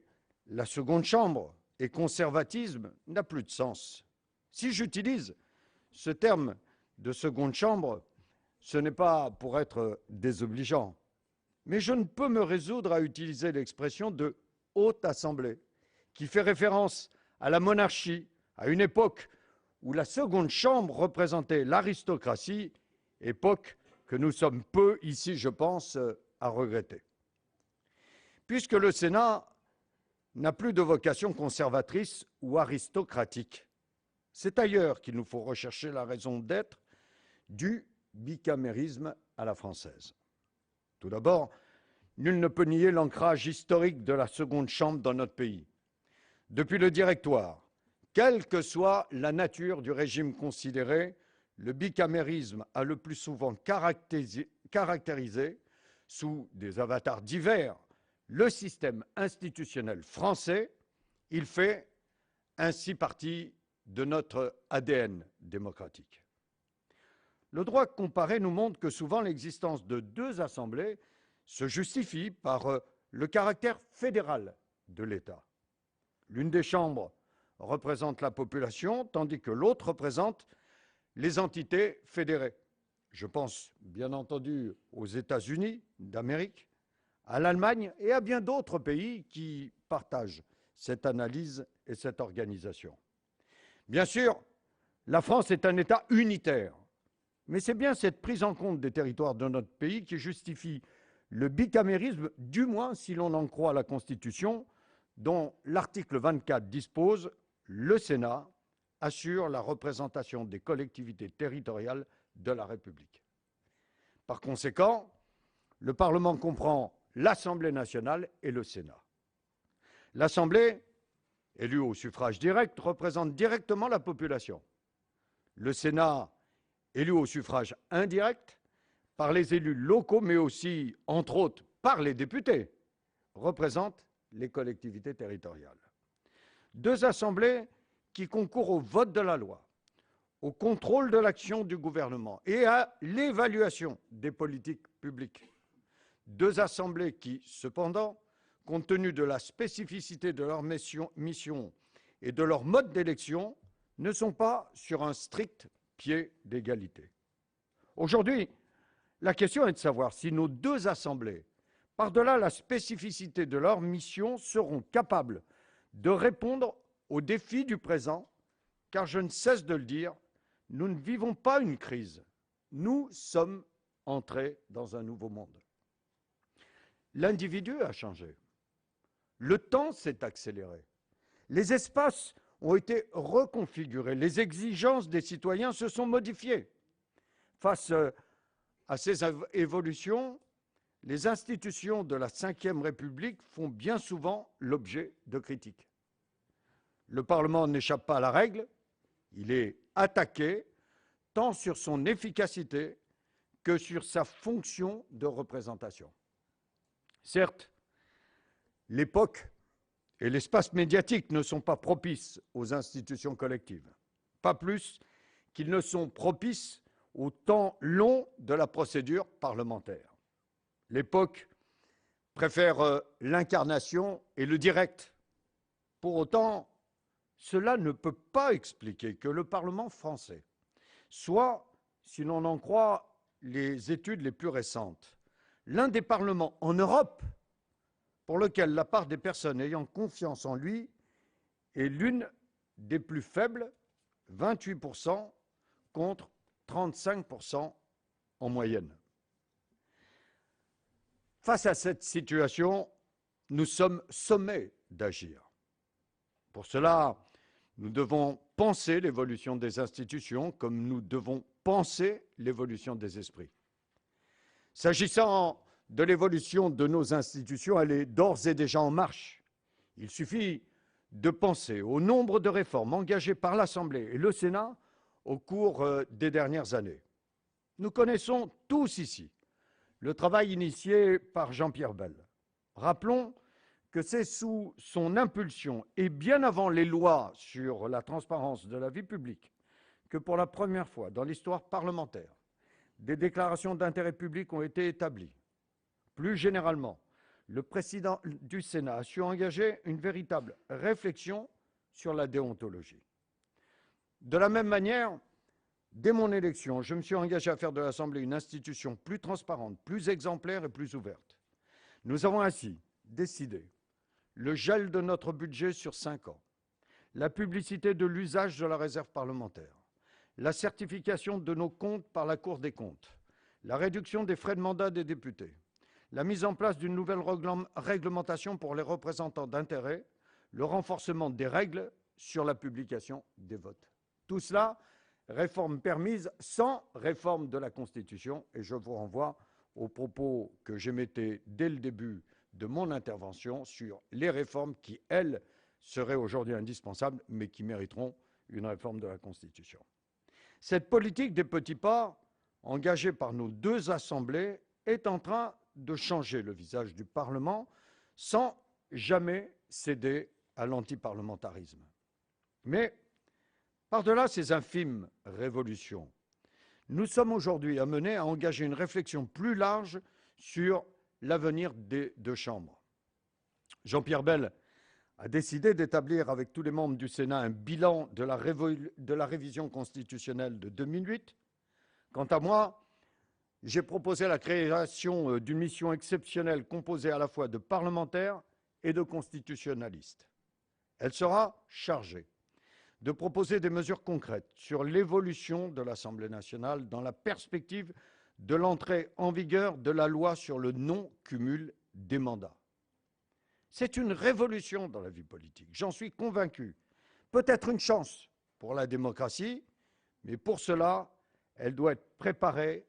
D: la seconde chambre et conservatisme n'a plus de sens. Si j'utilise ce terme de seconde chambre, ce n'est pas pour être désobligeant, mais je ne peux me résoudre à utiliser l'expression de haute assemblée, qui fait référence à la monarchie, à une époque où la seconde chambre représentait l'aristocratie, époque que nous sommes peu ici, je pense, à regretter. Puisque le Sénat n'a plus de vocation conservatrice ou aristocratique, c'est ailleurs qu'il nous faut rechercher la raison d'être du bicamérisme à la française. Tout d'abord, nul ne peut nier l'ancrage historique de la seconde chambre dans notre pays. Depuis le Directoire, quelle que soit la nature du régime considéré, le bicamérisme a le plus souvent caractérisé, sous des avatars divers, le système institutionnel français. Il fait ainsi partie de notre ADN démocratique. Le droit comparé nous montre que souvent l'existence de deux assemblées se justifie par le caractère fédéral de l'État. L'une des chambres représente la population, tandis que l'autre représente les entités fédérées. Je pense bien entendu aux États-Unis d'Amérique, à l'Allemagne et à bien d'autres pays qui partagent cette analyse et cette organisation. Bien sûr, la France est un État unitaire, mais c'est bien cette prise en compte des territoires de notre pays qui justifie le bicamérisme, du moins si l'on en croit la Constitution, dont l'article 24 dispose « Le Sénat assure la représentation des collectivités territoriales de la République ». Par conséquent, le Parlement comprend l'Assemblée nationale et le Sénat. L'Assemblée, élue au suffrage direct, représente directement la population. Le Sénat, élu au suffrage indirect, par les élus locaux, mais aussi, entre autres, par les députés, représente les collectivités territoriales. Deux assemblées qui concourent au vote de la loi, au contrôle de l'action du gouvernement et à l'évaluation des politiques publiques. Deux assemblées qui, cependant, compte tenu de la spécificité de leur mission et de leur mode d'élection, ne sont pas sur un strict pied d'égalité. Aujourd'hui, la question est de savoir si nos deux assemblées, par-delà la spécificité de leur mission, seront capables de répondre aux défis du présent, car je ne cesse de le dire, nous ne vivons pas une crise, nous sommes entrés dans un nouveau monde. L'individu a changé, le temps s'est accéléré, les espaces ont été reconfigurés, les exigences des citoyens se sont modifiées. Face à ces évolutions, les institutions de la Ve République font bien souvent l'objet de critiques. Le Parlement n'échappe pas à la règle, il est attaqué tant sur son efficacité que sur sa fonction de représentation. Certes, l'époque et l'espace médiatique ne sont pas propices aux institutions collectives, pas plus qu'ils ne sont propices au temps long de la procédure parlementaire. L'époque préfère l'incarnation et le direct. Pour autant, cela ne peut pas expliquer que le Parlement français soit, si l'on en croit les études les plus récentes, l'un des parlements en Europe pour lequel la part des personnes ayant confiance en lui est l'une des plus faibles, 28% contre 35% en moyenne. Face à cette situation, nous sommes sommés d'agir. Pour cela, nous devons penser l'évolution des institutions comme nous devons penser l'évolution des esprits. S'agissant de l'évolution de nos institutions, elle est d'ores et déjà en marche. Il suffit de penser au nombre de réformes engagées par l'Assemblée et le Sénat au cours des dernières années. Nous connaissons tous ici le travail initié par Jean-Pierre Bel. Rappelons que c'est sous son impulsion et bien avant les lois sur la transparence de la vie publique que pour la première fois dans l'histoire parlementaire, des déclarations d'intérêt public ont été établies. Plus généralement, le président du Sénat a su engager une véritable réflexion sur la déontologie. De la même manière, dès mon élection, je me suis engagé à faire de l'Assemblée une institution plus transparente, plus exemplaire et plus ouverte. Nous avons ainsi décidé le gel de notre budget sur 5 ans, la publicité de l'usage de la réserve parlementaire, la certification de nos comptes par la Cour des comptes, la réduction des frais de mandat des députés, la mise en place d'une nouvelle réglementation pour les représentants d'intérêts, le renforcement des règles sur la publication des votes. Tout cela, réforme permise sans réforme de la Constitution, et je vous renvoie aux propos que j'émettais dès le début de mon intervention sur les réformes qui, elles, seraient aujourd'hui indispensables, mais qui mériteront une réforme de la Constitution. Cette politique des petits pas, engagée par nos deux assemblées, est en train de changer le visage du Parlement sans jamais céder à l'antiparlementarisme. Mais, par-delà ces infimes révolutions, nous sommes aujourd'hui amenés à engager une réflexion plus large sur l'avenir des deux chambres. Jean-Pierre Bel a décidé d'établir avec tous les membres du Sénat un bilan de la révision constitutionnelle de 2008. Quant à moi, j'ai proposé la création d'une mission exceptionnelle composée à la fois de parlementaires et de constitutionnalistes. Elle sera chargée de proposer des mesures concrètes sur l'évolution de l'Assemblée nationale dans la perspective de l'entrée en vigueur de la loi sur le non-cumul des mandats. C'est une révolution dans la vie politique, j'en suis convaincu. Peut-être une chance pour la démocratie, mais pour cela, elle doit être préparée,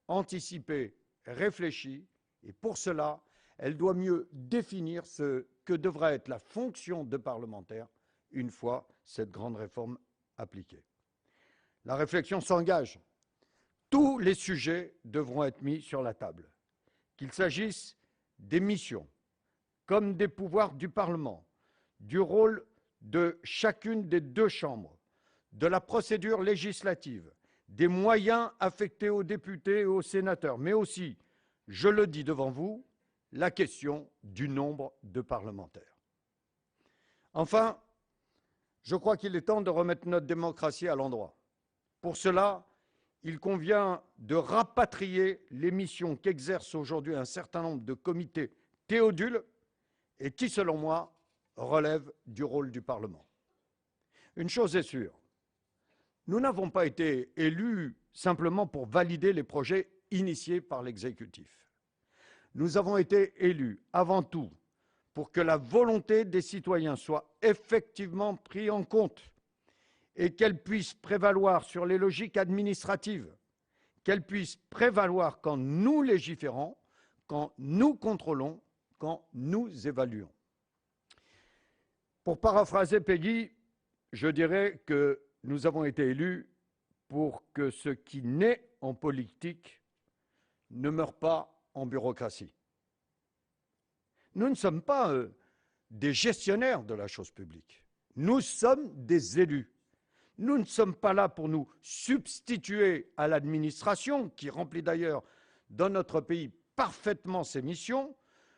D: anticipée, réfléchie, et pour cela, elle doit mieux définir ce que devra être la fonction de parlementaire une fois cette grande réforme appliquée. La réflexion s'engage. Tous les sujets devront être mis sur la table, qu'il s'agisse des missions, comme des pouvoirs du Parlement, du rôle de chacune des deux chambres, de la procédure législative, des moyens affectés aux députés et aux sénateurs, mais aussi, je le dis devant vous, la question du nombre de parlementaires. Enfin, Je crois qu'il est temps de remettre notre démocratie à l'endroit. Pour cela, il convient de rapatrier les missions qu'exercent aujourd'hui un certain nombre de comités théodules et qui, selon moi, relèvent du rôle du Parlement. Une chose est sûre, nous n'avons pas été élus simplement pour valider les projets initiés par l'exécutif. Nous avons été élus avant tout pour que la volonté des citoyens soit effectivement prise en compte et qu'elle puisse prévaloir sur les logiques administratives, qu'elle puisse prévaloir quand nous légiférons, quand nous contrôlons, quand nous évaluons. Pour paraphraser Peggy, je dirais que nous avons été élus pour que ce qui naît en politique ne meure pas en bureaucratie. Nous ne sommes pas des gestionnaires de la chose publique. Nous sommes des élus. Nous ne sommes pas là pour nous substituer à l'administration, qui remplit d'ailleurs dans notre pays parfaitement ses missions.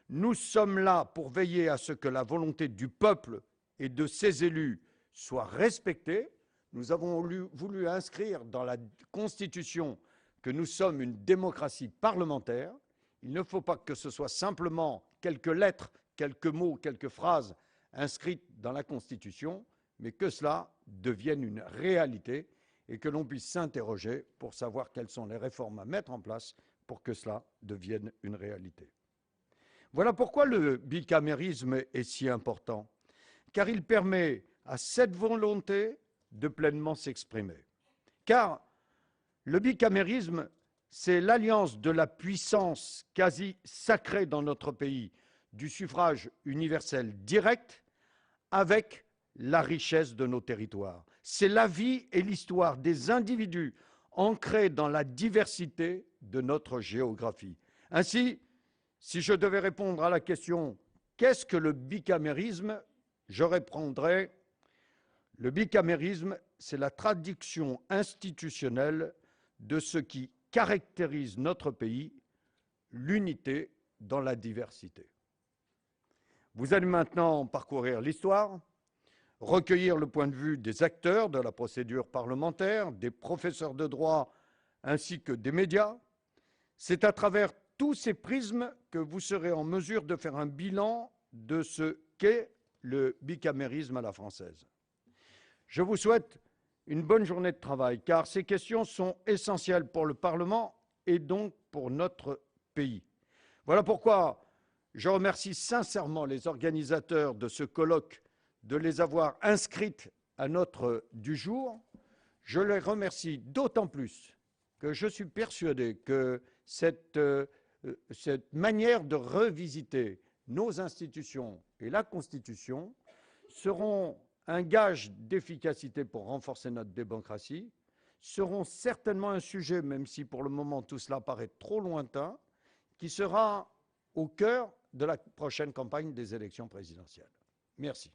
D: Nous sommes là pour veiller à ce que la volonté du peuple et de ses élus soit respectée. Nous avons voulu inscrire dans la Constitution que nous sommes une démocratie parlementaire. Il ne faut pas que ce soit simplement quelques lettres, quelques mots, quelques phrases inscrites dans la Constitution, mais que cela devienne une réalité et que l'on puisse s'interroger pour savoir quelles sont les réformes à mettre en place pour que cela devienne une réalité. Voilà pourquoi le bicamérisme est si important, car il permet à cette volonté de pleinement s'exprimer. Car le bicamérisme, c'est l'alliance de la puissance quasi sacrée dans notre pays du suffrage universel direct avec la richesse de nos territoires. C'est la vie et l'histoire des individus ancrés dans la diversité de notre géographie. Ainsi, si je devais répondre à la question « Qu'est-ce que le bicamérisme ?», je répondrais « Le bicamérisme, c'est la traduction institutionnelle de ce qui caractérise notre pays, l'unité dans la diversité. » Vous allez maintenant parcourir l'histoire, recueillir le point de vue des acteurs de la procédure parlementaire, des professeurs de droit ainsi que des médias. C'est à travers tous ces prismes que vous serez en mesure de faire un bilan de ce qu'est le bicamérisme à la française. Je vous souhaite une bonne journée de travail, car ces questions sont essentielles pour le Parlement et donc pour notre pays. Voilà pourquoi je remercie sincèrement les organisateurs de ce colloque de les avoir inscrites à notre du jour. Je les remercie d'autant plus que je suis persuadé que cette manière de revisiter nos institutions et la Constitution seront un gage d'efficacité pour renforcer notre démocratie, seront certainement un sujet, même si pour le moment tout cela paraît trop lointain, qui sera au cœur de la prochaine campagne des élections présidentielles. Merci.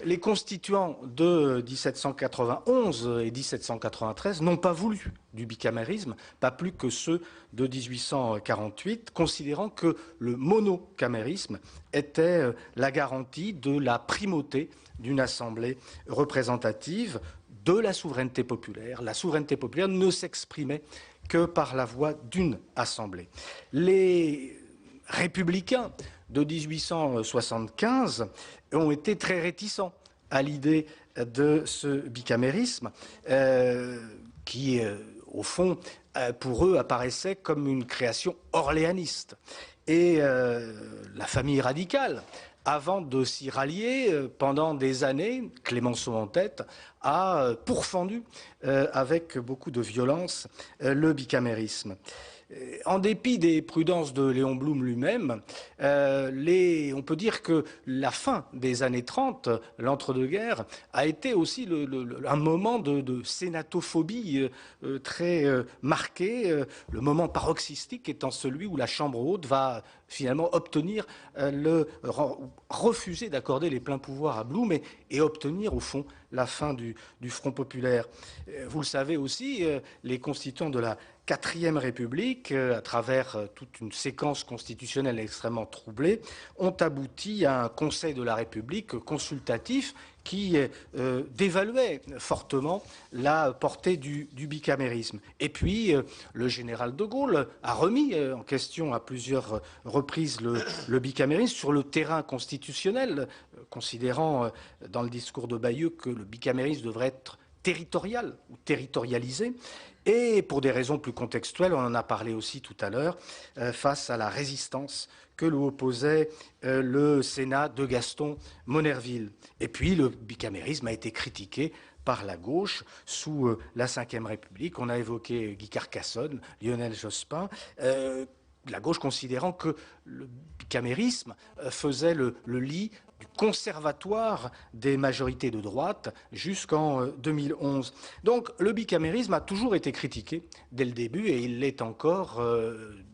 E: Les constituants de 1791 et 1793 n'ont pas voulu du bicamérisme, pas plus que ceux de 1848, considérant que le monocamérisme était la garantie de la primauté d'une assemblée représentative de la souveraineté populaire. La souveraineté populaire ne s'exprimait que par la voix d'une assemblée. Les républicains de 1875 ont été très réticents à l'idée de ce bicamérisme qui, au fond, pour eux, apparaissait comme une création orléaniste. Et la famille radicale, avant de s'y rallier, pendant des années, Clémenceau en tête, a pourfendu avec beaucoup de violence le bicamérisme. En dépit des prudences de Léon Blum lui-même, on peut dire que la fin des années 30, l'entre-deux-guerres, a été aussi un moment de sénatophobie très marqué, le moment paroxystique étant celui où la Chambre haute va finalement obtenir refuser d'accorder les pleins pouvoirs à Blum et obtenir au fond la fin du Front populaire. Vous le savez aussi, les constituants de la 4e République, à travers toute une séquence constitutionnelle extrêmement troublée, ont abouti à un Conseil de la République consultatif qui dévaluait fortement la portée du bicamérisme. Et puis, le général de Gaulle a remis en question à plusieurs reprises le bicamérisme sur le terrain constitutionnel, considérant dans le discours de Bayeux que le bicamérisme devrait être territorial ou territorialisé. Et pour des raisons plus contextuelles, on en a parlé aussi tout à l'heure, face à la résistance que lui opposait le Sénat de Gaston Monnerville. Et puis le bicamérisme a été critiqué par la gauche sous la Ve République. On a évoqué Guy Carcassonne, Lionel Jospin, la gauche considérant que le bicamérisme faisait le lit du conservatoire des majorités de droite jusqu'en 2011. Donc le bicamérisme a toujours été critiqué dès le début et il l'est encore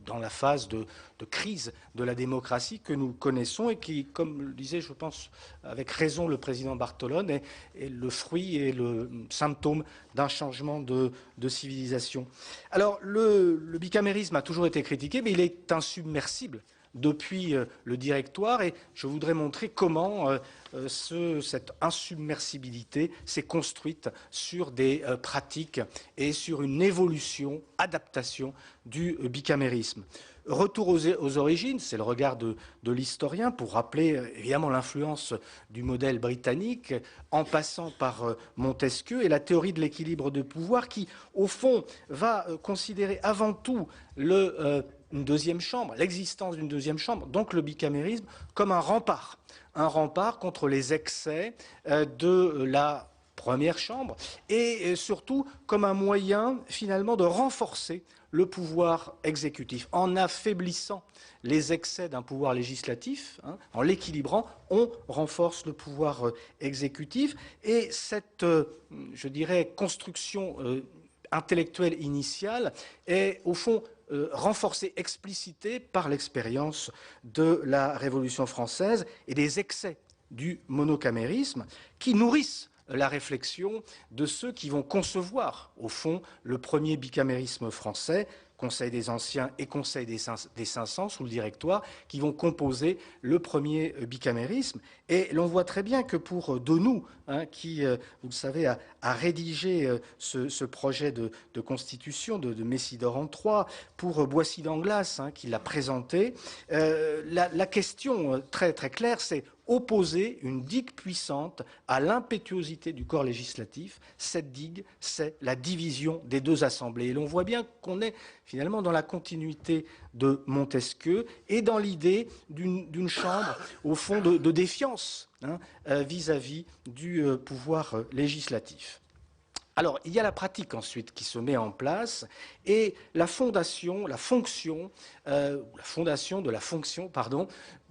E: dans la phase de crise de la démocratie que nous connaissons et qui, comme le disait, je pense, avec raison le président Bartolone, est le fruit et le symptôme d'un changement de civilisation. Alors le bicamérisme a toujours été critiqué, mais il est insubmersible depuis le directoire, et je voudrais montrer comment cette insubmersibilité s'est construite sur des pratiques et sur une évolution, adaptation du bicamérisme. Retour aux origines, c'est le regard de l'historien pour rappeler évidemment l'influence du modèle britannique en passant par Montesquieu et la théorie de l'équilibre de pouvoir qui, au fond, va considérer avant tout une deuxième chambre, l'existence d'une deuxième chambre, donc le bicamérisme, comme un rempart contre les excès de la première chambre et surtout comme un moyen finalement de renforcer le pouvoir exécutif. En affaiblissant les excès d'un pouvoir législatif, en l'équilibrant, on renforce le pouvoir exécutif et cette, je dirais, construction intellectuelle initiale est au fond renforcée, explicitée par l'expérience de la Révolution française et des excès du monocamérisme qui nourrissent la réflexion de ceux qui vont concevoir, au fond, le premier bicamérisme français, Conseil des Anciens et Conseil des 500 sous le Directoire, qui vont composer le premier bicamérisme. Et l'on voit très bien que pour Denoux, qui, vous le savez, a rédigé ce projet de constitution de Messidorant III, pour Boissy d'Anglas, qui l'a présenté, la question très, très claire, c'est opposer une digue puissante à l'impétuosité du corps législatif. Cette digue, c'est la division des deux assemblées. Et l'on voit bien qu'on est finalement dans la continuité de Montesquieu et dans l'idée d'une chambre, au fond, de défiance vis-à-vis du pouvoir législatif. Alors, il y a la pratique ensuite qui se met en place et la fonction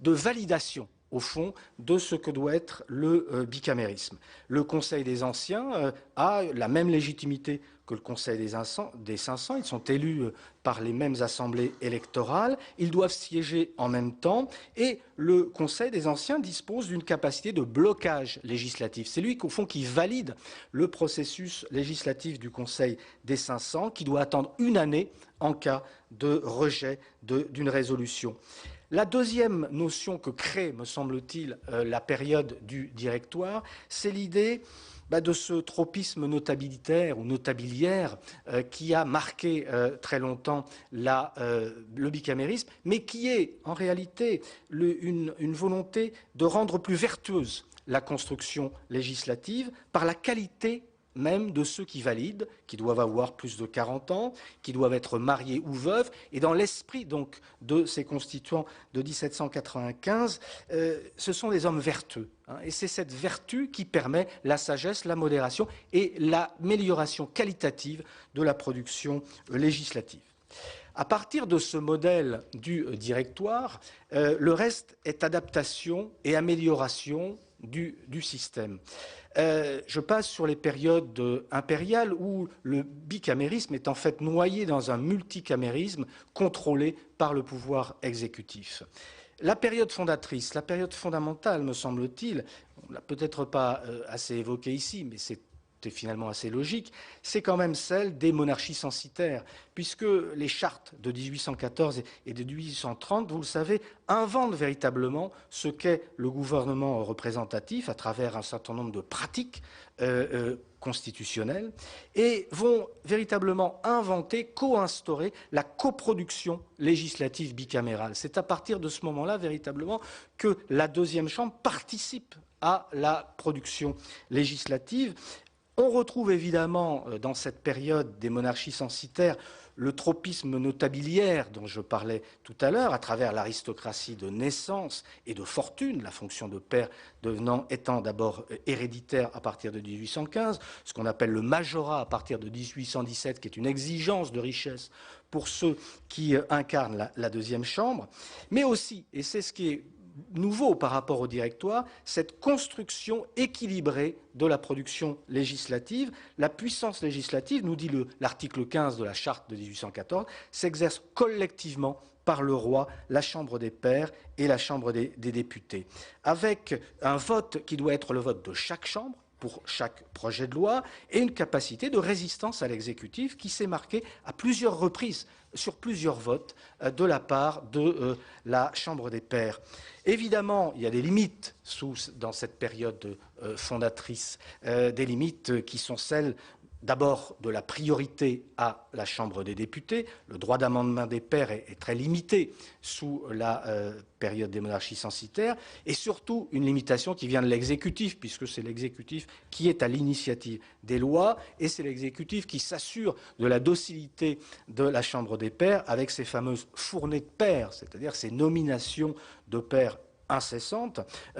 E: de validation au fond, de ce que doit être le bicamérisme. Le Conseil des Anciens a la même légitimité que le Conseil des 500. Ils sont élus par les mêmes assemblées électorales. Ils doivent siéger en même temps. Et le Conseil des Anciens dispose d'une capacité de blocage législatif. C'est lui, au fond, qui valide le processus législatif du Conseil des 500, qui doit attendre une année en cas de rejet d'une résolution. La deuxième notion que crée, me semble-t-il, la période du Directoire, c'est l'idée de ce tropisme notabilitaire ou notabiliaire qui a marqué très longtemps le bicamérisme, mais qui est en réalité une volonté de rendre plus vertueuse la construction législative par la qualité même de ceux qui valident, qui doivent avoir plus de 40 ans, qui doivent être mariés ou veuves. Et dans l'esprit donc de ces constituants de 1795, ce sont des hommes vertueux. Et c'est cette vertu qui permet la sagesse, la modération et l'amélioration qualitative de la production législative. À partir de ce modèle du Directoire, le reste est adaptation et amélioration du système. Je passe sur les périodes impériales où le bicamérisme est en fait noyé dans un multicamérisme contrôlé par le pouvoir exécutif. La période fondatrice, la période fondamentale, me semble-t-il, on ne l'a peut-être pas assez évoqué ici, mais c'est finalement assez logique, c'est quand même celle des monarchies censitaires, puisque les chartes de 1814 et de 1830, vous le savez, inventent véritablement ce qu'est le gouvernement représentatif à travers un certain nombre de pratiques constitutionnelles et vont véritablement inventer, co-instaurer la coproduction législative bicamérale. C'est à partir de ce moment-là, véritablement, que la deuxième chambre participe à la production législative. On retrouve évidemment dans cette période des monarchies censitaires le tropisme notabiliaire dont je parlais tout à l'heure, à travers l'aristocratie de naissance et de fortune, la fonction de père étant d'abord héréditaire à partir de 1815, ce qu'on appelle le majorat à partir de 1817, qui est une exigence de richesse pour ceux qui incarnent la deuxième chambre, mais aussi, et c'est ce qui est nouveau par rapport au directoire, cette construction équilibrée de la production législative. La puissance législative, nous dit l'article 15 de la charte de 1814, s'exerce collectivement par le roi, la Chambre des pairs et la Chambre des députés, avec un vote qui doit être le vote de chaque chambre pour chaque projet de loi et une capacité de résistance à l'exécutif qui s'est marquée à plusieurs reprises sur plusieurs votes de la part de la Chambre des pairs. Évidemment, il y a des limites dans cette période fondatrice, des limites qui sont celles d'abord de la priorité à la Chambre des députés. Le droit d'amendement des pairs est très limité sous la période des monarchies censitaires, et surtout une limitation qui vient de l'exécutif, puisque c'est l'exécutif qui est à l'initiative des lois, et c'est l'exécutif qui s'assure de la docilité de la Chambre des pairs avec ces fameuses fournées de pairs, c'est-à-dire ces nominations de pairs incessantes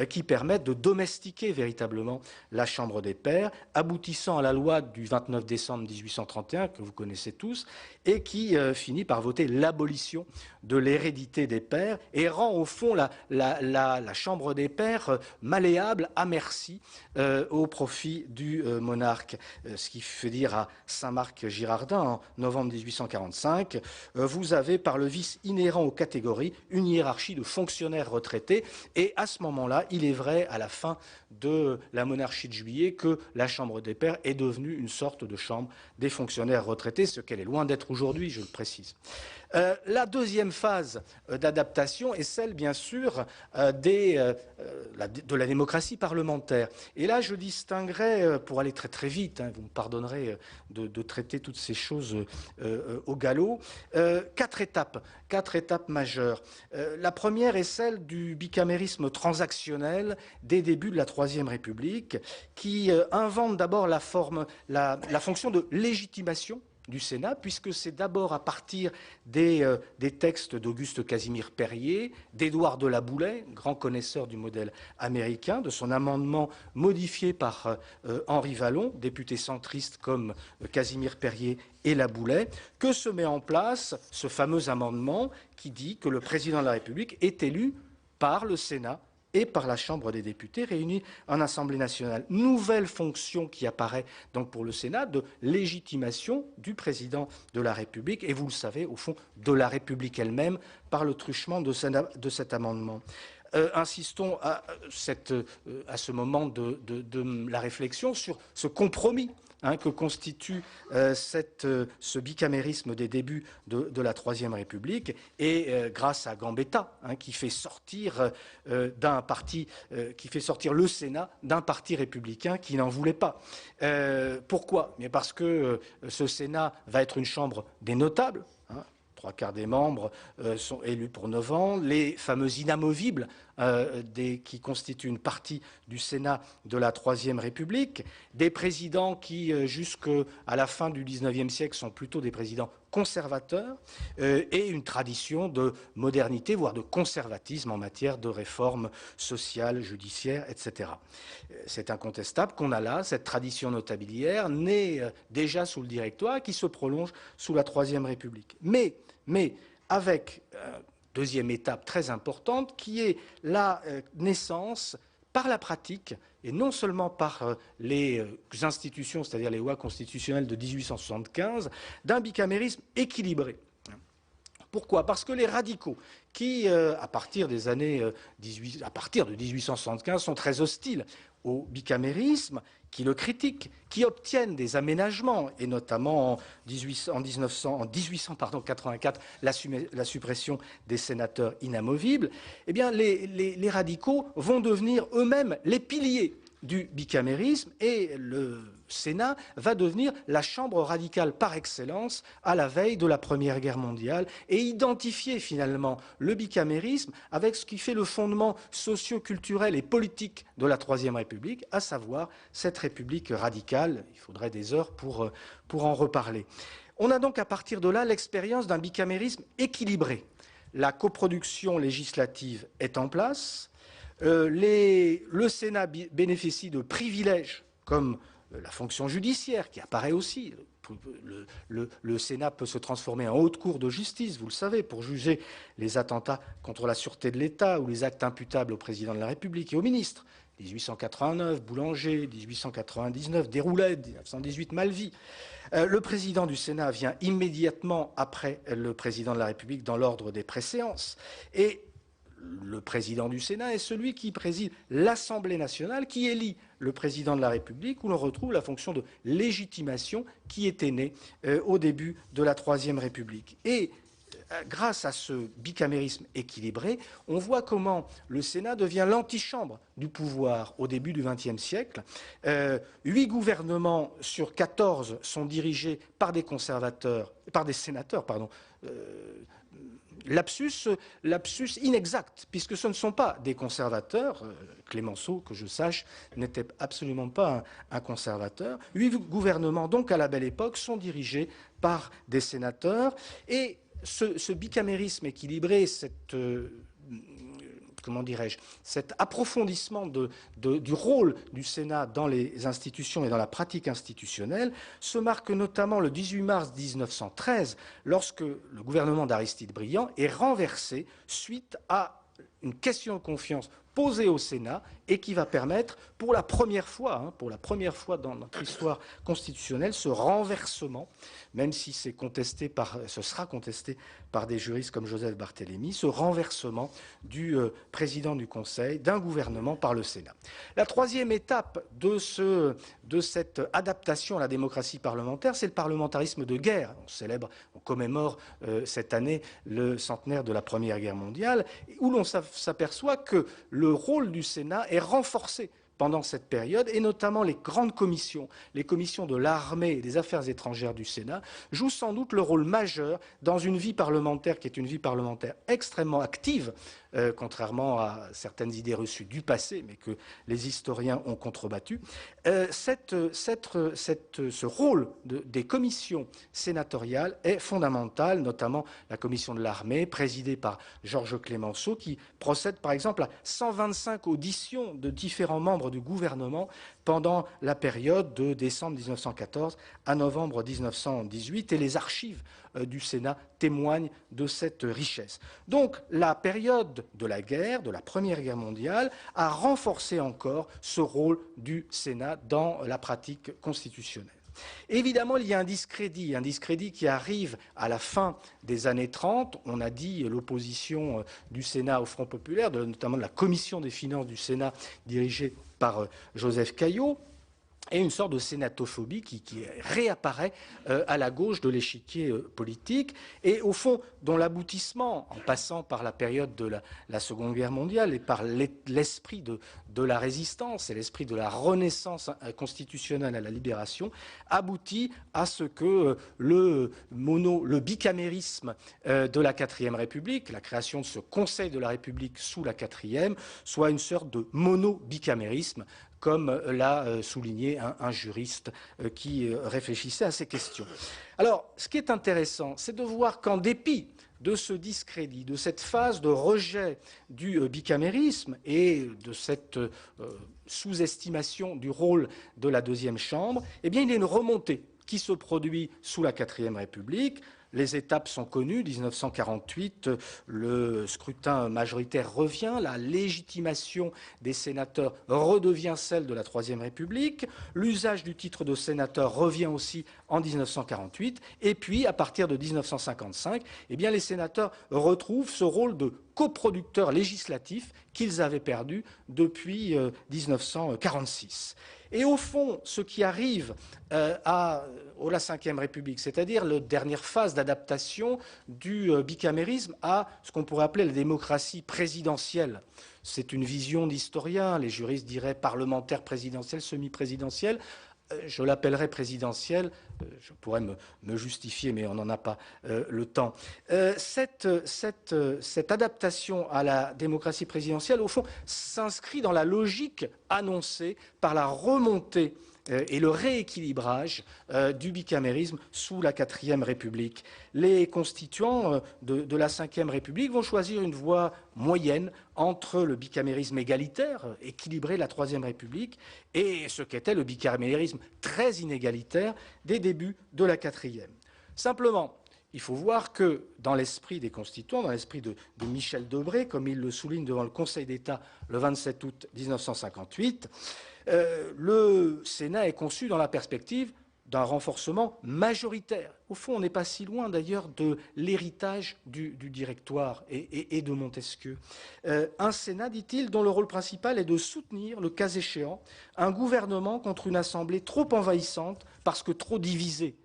E: qui permettent de domestiquer véritablement la Chambre des pairs, aboutissant à la loi du 29 décembre 1831, que vous connaissez tous, et qui finit par voter l'abolition de l'hérédité des pairs et rend au fond la Chambre des pairs malléable à merci au profit du monarque. Ce qui fait dire à Saint-Marc Girardin en novembre 1845, vous avez par le vice inhérent aux catégories une hiérarchie de fonctionnaires retraités. Et à ce moment-là, il est vrai, à la fin de la monarchie de Juillet, que la Chambre des pairs est devenue une sorte de chambre des fonctionnaires retraités, ce qu'elle est loin d'être aujourd'hui, je le précise. La deuxième phase d'adaptation est celle, bien sûr, de la démocratie parlementaire. Et là, je distinguerai, pour aller très très vite, vous me pardonnerez de traiter toutes ces choses au galop, quatre étapes majeures. La première est celle du bicamérisme transactionnel des débuts de la Troisième République, qui invente d'abord la fonction de légitimation du Sénat, puisque c'est d'abord à partir des textes d'Auguste Casimir Périer, d'Édouard de La Boulaye, grand connaisseur du modèle américain, de son amendement modifié par Henri Vallon, député centriste comme Casimir Périer et La Boulaye, que se met en place ce fameux amendement qui dit que le président de la République est élu par le Sénat et par la Chambre des députés réunis en Assemblée nationale. Nouvelle fonction qui apparaît donc pour le Sénat de légitimation du président de la République et, vous le savez, au fond, de la République elle-même par le truchement de cet amendement. Insistons à ce moment de la réflexion sur ce compromis que constitue ce bicamérisme des débuts de la Troisième République, et grâce à Gambetta, qui fait sortir le Sénat d'un parti républicain qui n'en voulait pas. Pourquoi ? Mais parce que ce Sénat va être une chambre des notables. 3/4 des membres sont élus pour 9 ans. Les fameux inamovibles qui constituent une partie du Sénat de la Troisième République. Des présidents qui, jusqu'à la fin du XIXe siècle, sont plutôt des présidents conservateurs et une tradition de modernité, voire de conservatisme en matière de réformes sociales, judiciaires, etc. C'est incontestable qu'on a là cette tradition notabiliaire née déjà sous le Directoire qui se prolonge sous la Troisième République. Mais avec deuxième étape très importante qui est la naissance par la pratique, et non seulement par les institutions, c'est-à-dire les lois constitutionnelles de 1875, d'un bicamérisme équilibré. Pourquoi? Parce que les radicaux, qui, à partir de 1875, sont très hostiles au bicamérisme, qui le critiquent, qui obtiennent des aménagements, et notamment en 1884, la suppression des sénateurs inamovibles, eh bien, les radicaux vont devenir eux-mêmes les piliers du bicamérisme, et le Sénat va devenir la chambre radicale par excellence à la veille de la Première Guerre mondiale, et identifier finalement le bicamérisme avec ce qui fait le fondement socio-culturel et politique de la Troisième République, à savoir cette République radicale. Il faudrait des heures pour en reparler. On a donc à partir de là l'expérience d'un bicamérisme équilibré. La coproduction législative est en place. Le Sénat bénéficie de privilèges comme la fonction judiciaire qui apparaît aussi. Le Sénat peut se transformer en haute cour de justice, vous le savez, pour juger les attentats contre la sûreté de l'État ou les actes imputables au président de la République et aux ministres. 1889, Boulanger, 1899, Déroulet, 1918, Malvy. Le président du Sénat vient immédiatement après le président de la République dans l'ordre des préséances. Et le président du Sénat est celui qui préside l'Assemblée nationale, qui élit le président de la République, où l'on retrouve la fonction de légitimation qui était née au début de la Troisième République. Et grâce à ce bicamérisme équilibré, on voit comment le Sénat devient l'antichambre du pouvoir au début du XXe siècle. 8 gouvernements sur 14 sont dirigés par des sénateurs. Lapsus inexact, puisque ce ne sont pas des conservateurs. Clémenceau, que je sache, n'était absolument pas un conservateur. 8 gouvernements, donc à la Belle Époque, sont dirigés par des sénateurs. Et ce bicamérisme équilibré, cet approfondissement du rôle du Sénat dans les institutions et dans la pratique institutionnelle se marque notamment le 18 mars 1913, lorsque le gouvernement d'Aristide Briand est renversé suite à une question de confiance posée au Sénat et qui va permettre, pour la première fois dans notre histoire constitutionnelle, ce renversement, même si ce sera contesté par des juristes comme Joseph Barthélemy, ce renversement du président du Conseil, d'un gouvernement par le Sénat. La troisième étape de cette adaptation à la démocratie parlementaire, c'est le parlementarisme de guerre. On commémore cette année le centenaire de la Première Guerre mondiale, où l'on s'aperçoit que le rôle du Sénat est renforcé pendant cette période, et notamment les grandes commissions, les commissions de l'armée et des affaires étrangères du Sénat, jouent sans doute le rôle majeur dans une vie parlementaire qui est une vie parlementaire extrêmement active, contrairement à certaines idées reçues du passé, mais que les historiens ont contrebattu. Ce rôle des commissions sénatoriales est fondamental, notamment la commission de l'armée, présidée par Georges Clémenceau, qui procède par exemple à 125 auditions de différents membres du gouvernement pendant la période de décembre 1914 à novembre 1918, et les archives du Sénat témoignent de cette richesse. Donc la période de la guerre, de la Première Guerre mondiale, a renforcé encore ce rôle du Sénat dans la pratique constitutionnelle. Évidemment, il y a un discrédit qui arrive à la fin des années 30. On a dit l'opposition du Sénat au Front populaire, notamment de la commission des finances du Sénat dirigée par Joseph Caillaux, et une sorte de sénatophobie qui réapparaît à la gauche de l'échiquier politique, et au fond, dont l'aboutissement, en passant par la période de la Seconde Guerre mondiale et par l'esprit de la résistance et l'esprit de la renaissance constitutionnelle à la libération, aboutit à ce que le bicamérisme de la Quatrième République, la création de ce Conseil de la République sous la Quatrième, soit une sorte de mono-bicamérisme, comme l'a souligné un juriste qui réfléchissait à ces questions. Alors, ce qui est intéressant, c'est de voir qu'en dépit de ce discrédit, de cette phase de rejet du bicamérisme et de cette sous-estimation du rôle de la deuxième chambre, eh bien, il y a une remontée qui se produit sous la Quatrième République. Les étapes sont connues. 1948, le scrutin majoritaire revient, la légitimation des sénateurs redevient celle de la Troisième République, l'usage du titre de sénateur revient aussi en 1948, et puis à partir de 1955, eh bien, les sénateurs retrouvent ce rôle de coproducteurs législatifs qu'ils avaient perdu depuis 1946. Et au fond, ce qui arrive à la Ve République, c'est-à-dire la dernière phase d'adaptation du bicamérisme à ce qu'on pourrait appeler la démocratie présidentielle. C'est une vision d'historien, les juristes diraient parlementaire présidentielle, semi-présidentielle. Je l'appellerais présidentielle, je pourrais me justifier, mais on n'en a pas le temps. Cette adaptation à la démocratie présidentielle, au fond, s'inscrit dans la logique annoncée par la remontée et le rééquilibrage du bicamérisme sous la IVe République. Les constituants de la Ve République vont choisir une voie moyenne entre le bicamérisme égalitaire, équilibré de la Troisième République, et ce qu'était le bicamérisme très inégalitaire des débuts de la IVe. Simplement, il faut voir que dans l'esprit des constituants, dans l'esprit de Michel Debré, comme il le souligne devant le Conseil d'État le 27 août 1958, le Sénat est conçu dans la perspective d'un renforcement majoritaire. Au fond, on n'est pas si loin d'ailleurs de l'héritage du directoire et de Montesquieu. Un Sénat, dit-il, dont le rôle principal est de soutenir, le cas échéant, un gouvernement contre une assemblée trop envahissante parce que trop divisée.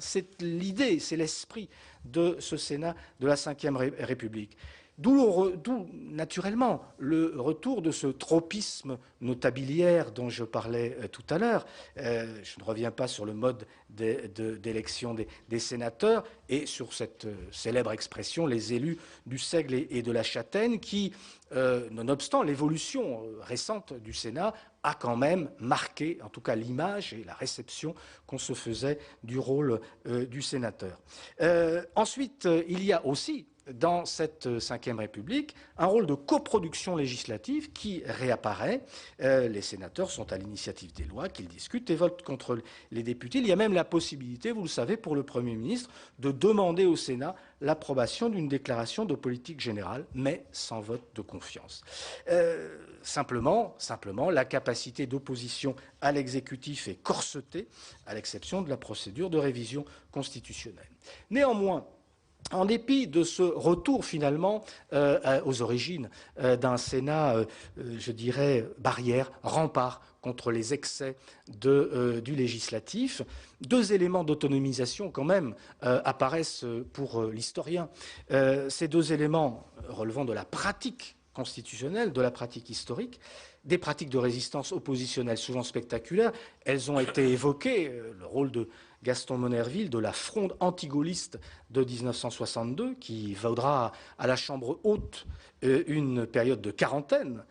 E: C'est l'idée, c'est l'esprit de ce Sénat de la Ve République. D'où naturellement le retour de ce tropisme notabiliaire dont je parlais tout à l'heure. Je ne reviens pas sur le mode d'élection des sénateurs et sur cette célèbre expression, les élus du seigle et de la châtaigne, qui, nonobstant l'évolution récente du Sénat, a quand même marqué, en tout cas, l'image et la réception qu'on se faisait du rôle du sénateur. Ensuite, il y a aussi, dans cette Ve République, un rôle de coproduction législative qui réapparaît. Les sénateurs sont à l'initiative des lois qu'ils discutent et votent contre les députés. Il y a même la possibilité, vous le savez, pour le Premier ministre, de demander au Sénat l'approbation d'une déclaration de politique générale, mais sans vote de confiance. Simplement, la capacité d'opposition à l'exécutif est corsetée, à l'exception de la procédure de révision constitutionnelle. Néanmoins, en dépit de ce retour finalement aux origines d'un Sénat, je dirais, barrière, rempart contre les excès du législatif, deux éléments d'autonomisation quand même apparaissent pour l'historien. Ces deux éléments relevant de la pratique constitutionnelle, de la pratique historique, des pratiques de résistance oppositionnelle souvent spectaculaires. Elles ont été évoquées, le rôle de Gaston Monnerville, de la fronde antigaulliste de 1962, qui vaudra à la Chambre haute une période de quarantaine,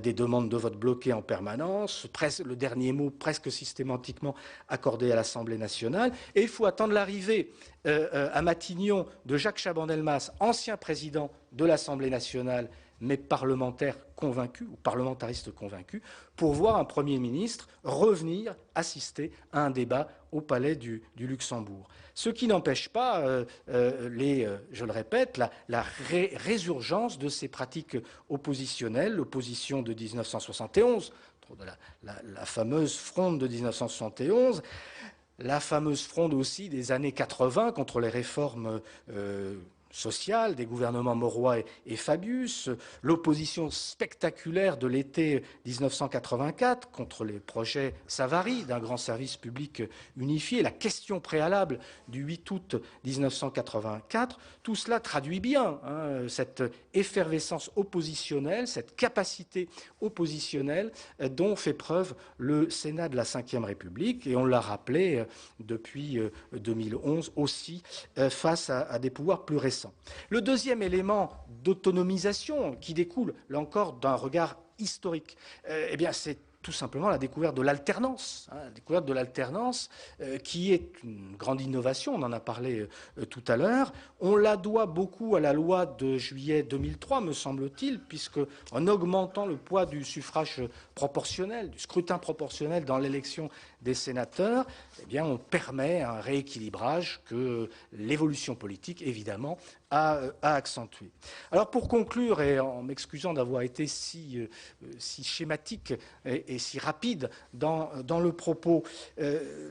E: des demandes de vote bloquées en permanence, le dernier mot presque systématiquement accordé à l'Assemblée nationale. Et il faut attendre l'arrivée à Matignon de Jacques Chaban-Delmas, ancien président de l'Assemblée nationale, mais parlementaire convaincu ou parlementariste convaincu, pour voir un Premier ministre revenir assister à un débat au Palais du Luxembourg. Ce qui n'empêche pas, je le répète, la résurgence de ces pratiques oppositionnelles, l'opposition de 1971, de la fameuse fronde de 1971, la fameuse fronde aussi des années 80 contre les réformes sociale des gouvernements Mauroy et Fabius, l'opposition spectaculaire de l'été 1984 contre les projets Savary d'un grand service public unifié, la question préalable du 8 août 1984, tout cela traduit bien cette effervescence oppositionnelle, cette capacité oppositionnelle dont fait preuve le Sénat de la Ve République, et on l'a rappelé depuis 2011 aussi face à des pouvoirs plus récents. Le deuxième élément d'autonomisation qui découle, là encore, d'un regard historique, eh bien, c'est tout simplement la découverte de l'alternance, la découverte de l'alternance qui est une grande innovation, on en a parlé tout à l'heure. On la doit beaucoup à la loi de juillet 2003, me semble-t-il, puisque en augmentant le poids du suffrage proportionnel, du scrutin proportionnel dans l'élection des sénateurs, eh bien, on permet un rééquilibrage que l'évolution politique, évidemment, a accentué. Alors, pour conclure, et en m'excusant d'avoir été si schématique et si rapide dans le propos,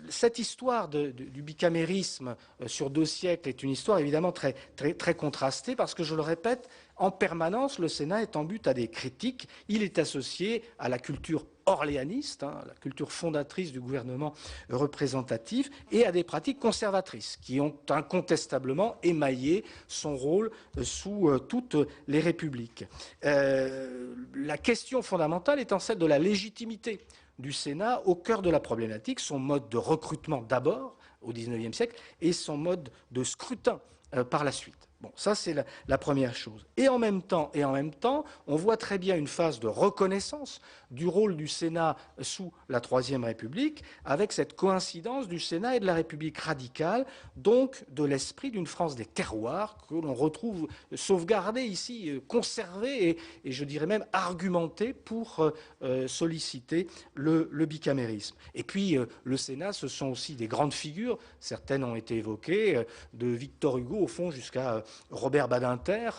E: cette histoire du bicamérisme sur 2 siècles est une histoire évidemment très, très, très contrastée, parce que, je le répète, en permanence, le Sénat est en but à des critiques. Il est associé à la culture orléaniste, la culture fondatrice du gouvernement représentatif, et à des pratiques conservatrices qui ont incontestablement émaillé son rôle sous toutes les républiques. La question fondamentale étant celle de la légitimité du Sénat au cœur de la problématique, son mode de recrutement d'abord au XIXe siècle et son mode de scrutin par la suite. Bon, ça c'est la première chose. Et en même temps, on voit très bien une phase de reconnaissance du rôle du Sénat sous la Troisième République, avec cette coïncidence du Sénat et de la République radicale, donc de l'esprit d'une France des terroirs que l'on retrouve sauvegardé ici, conservé et je dirais même argumenté pour solliciter le bicamérisme. Et puis le Sénat, ce sont aussi des grandes figures, certaines ont été évoquées, de Victor Hugo au fond jusqu'à Robert Badinter,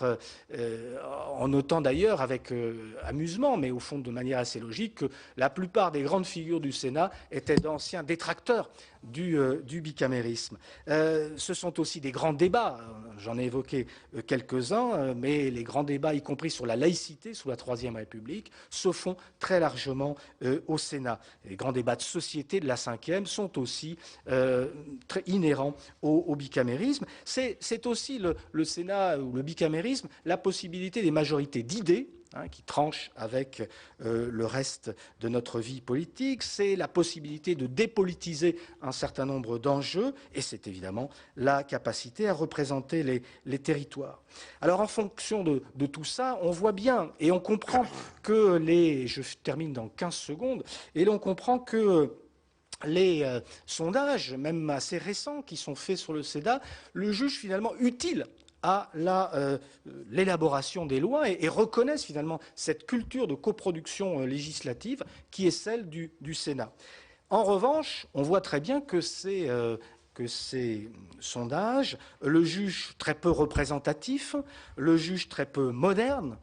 E: en notant d'ailleurs avec amusement, mais au fond de manière assez logique, que la plupart des grandes figures du Sénat étaient d'anciens détracteurs du bicamérisme. Ce sont aussi des grands débats, j'en ai évoqué quelques-uns, mais les grands débats, y compris sur la laïcité sous la Troisième République, se font très largement au Sénat. Les grands débats de société de la Cinquième sont aussi très inhérents au bicamérisme. C'est aussi le Sénat ou le bicamérisme la possibilité des majorités d'idées, qui tranche avec le reste de notre vie politique, c'est la possibilité de dépolitiser un certain nombre d'enjeux, et c'est évidemment la capacité à représenter les territoires. Alors en fonction de tout ça, on voit bien, et on comprend que je termine dans 15 secondes, et l'on comprend que les sondages, même assez récents, qui sont faits sur le Sénat, le jugent finalement utile à l'élaboration des lois et reconnaissent finalement cette culture de coproduction législative qui est celle du Sénat. En revanche, on voit très bien que ces sondages le jugent très peu représentatif, le jugent très peu moderne,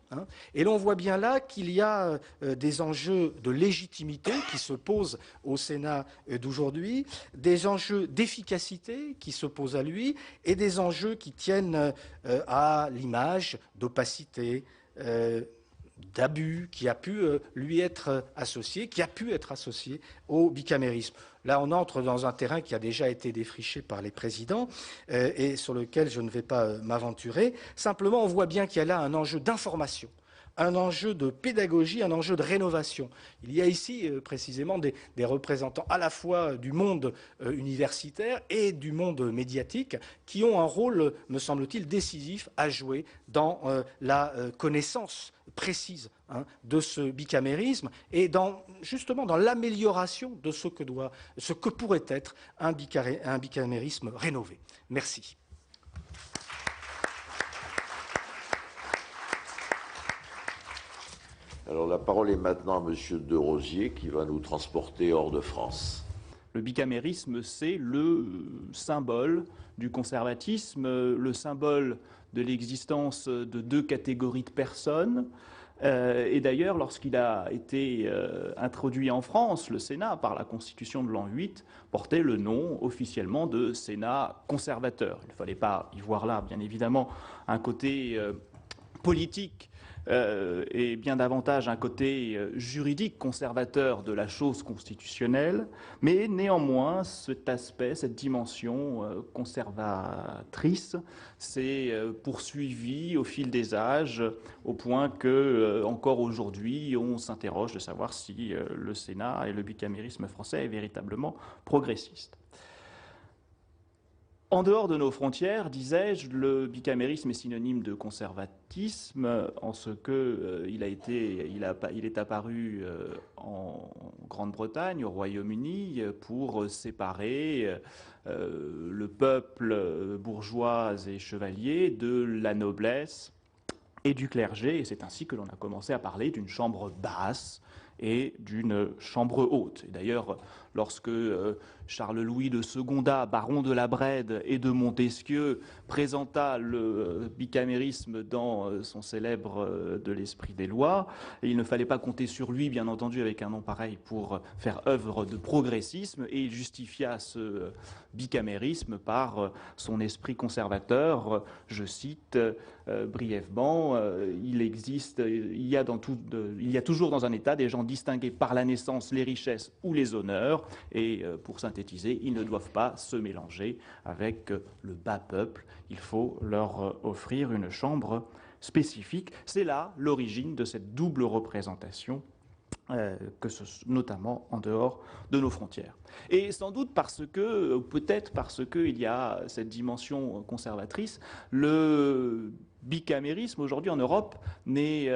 E: et l'on voit bien là qu'il y a des enjeux de légitimité qui se posent au Sénat d'aujourd'hui, des enjeux d'efficacité qui se posent à lui, et des enjeux qui tiennent à l'image d'opacité, d'abus qui a pu lui être associé, qui a pu être associé au bicamérisme. Là, on entre dans un terrain qui a déjà été défriché par les présidents et sur lequel je ne vais pas m'aventurer. Simplement, on voit bien qu'il y a là un enjeu d'information, un enjeu de pédagogie, un enjeu de rénovation. Il y a ici précisément des représentants à la fois du monde universitaire et du monde médiatique qui ont un rôle, me semble-t-il, décisif à jouer dans la connaissance précise de ce bicamérisme et justement dans l'amélioration de ce que pourrait être un bicamérisme rénové. Merci.
F: Alors la parole est maintenant à Monsieur De Rosier qui va nous transporter hors de France.
G: Le bicamérisme, c'est le symbole du conservatisme, le symbole de l'existence de 2 catégories de personnes. Et d'ailleurs, lorsqu'il a été introduit en France, le Sénat, par la Constitution de l'an 8, portait le nom officiellement de Sénat conservateur. Il ne fallait pas y voir là, bien évidemment, un côté politique et bien davantage un côté juridique conservateur de la chose constitutionnelle, mais néanmoins cet aspect, cette dimension conservatrice s'est poursuivie au fil des âges, au point que encore aujourd'hui on s'interroge de savoir si le Sénat et le bicamérisme français est véritablement progressiste. En dehors de nos frontières, disais-je, le bicamérisme est synonyme de conservatisme en ce que il est apparu en Grande-Bretagne, au Royaume-Uni, pour séparer le peuple bourgeois et chevalier de la noblesse et du clergé. Et c'est ainsi que l'on a commencé à parler d'une chambre basse et d'une chambre haute. Et d'ailleurs, lorsque Charles-Louis de Secondat, baron de la Brède et de Montesquieu, présenta le bicamérisme dans son célèbre De l'esprit des lois, et il ne fallait pas compter sur lui, bien entendu, avec un nom pareil, pour faire œuvre de progressisme, et il justifia ce bicamérisme par son esprit conservateur. Je cite brièvement, il y a toujours dans un État des gens distingués par la naissance, les richesses ou les honneurs, et pour synthétiser, ils ne doivent pas se mélanger avec le bas peuple. Il faut leur offrir une chambre spécifique. C'est là l'origine de cette double représentation, notamment en dehors de nos frontières. Et sans doute peut-être parce qu'il y a cette dimension conservatrice, le bicamérisme aujourd'hui en Europe n'est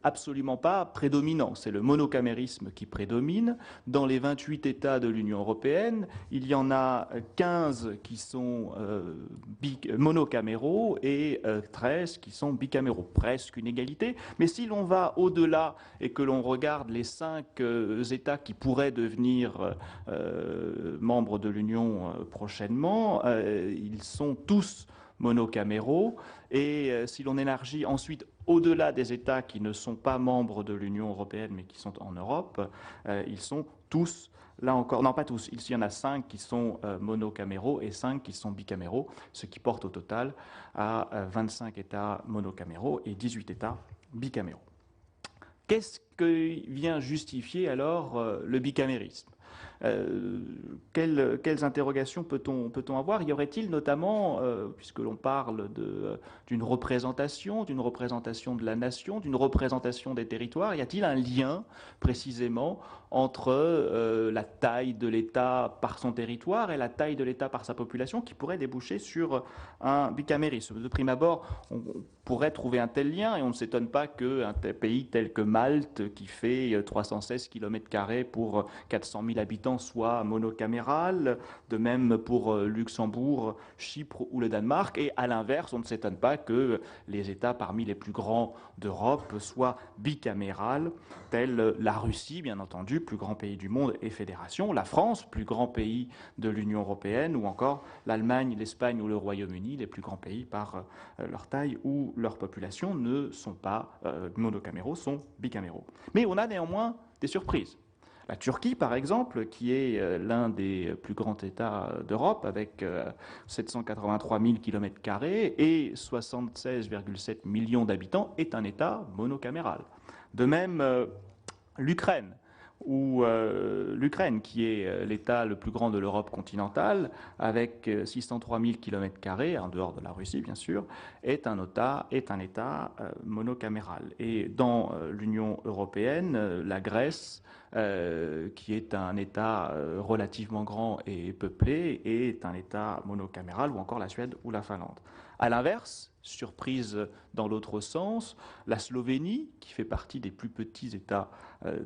G: absolument pas prédominant. C'est le monocamérisme qui prédomine. Dans les 28 États de l'Union européenne, il y en a 15 qui sont monocaméraux et 13 qui sont bicaméraux. Presque une égalité. Mais si l'on va au-delà et que l'on regarde les 5 États qui pourraient devenir membres de l'Union prochainement, ils sont tous monocaméraux, et si l'on élargit ensuite au-delà des États qui ne sont pas membres de l'Union européenne mais qui sont en Europe, ils sont tous, là encore, non pas tous, il y en a 5 qui sont monocaméraux et 5 qui sont bicaméraux, ce qui porte au total à 25 États monocaméraux et 18 États bicaméraux. Qu'est-ce que vient justifier alors le bicamérisme ? Quelles interrogations peut-on avoir? Y aurait-il notamment, puisque l'on parle d'une représentation de la nation, d'une représentation des territoires, y a-t-il un lien précisément entre la taille de l'État par son territoire et la taille de l'État par sa population qui pourrait déboucher sur un bicamérisme? De prime abord, on pourrait trouver un tel lien, et on ne s'étonne pas qu'un pays tel que Malte, qui fait 316 km² pour 400 000 habitants, soit monocaméral, de même pour Luxembourg, Chypre ou le Danemark, et à l'inverse, on ne s'étonne pas que les États parmi les plus grands d'Europe soient bicamérales, tels la Russie, bien entendu, plus grand pays du monde et fédération, la France, plus grand pays de l'Union européenne, ou encore l'Allemagne, l'Espagne ou le Royaume-Uni, les plus grands pays par leur taille ou leur population ne sont pas monocaméraux, sont bicaméraux. Mais on a néanmoins des surprises. La Turquie, par exemple, qui est l'un des plus grands États d'Europe, avec 783 000 km² et 76,7 millions d'habitants, est un État monocaméral. De même, l'Ukraine, qui est l'État le plus grand de l'Europe continentale, avec 603 000 km², en dehors de la Russie bien sûr, est un État monocaméral. Et dans l'Union européenne, la Grèce, qui est un État relativement grand et peuplé, est un État monocaméral, ou encore la Suède ou la Finlande. À l'inverse, surprise dans l'autre sens, la Slovénie, qui fait partie des plus petits États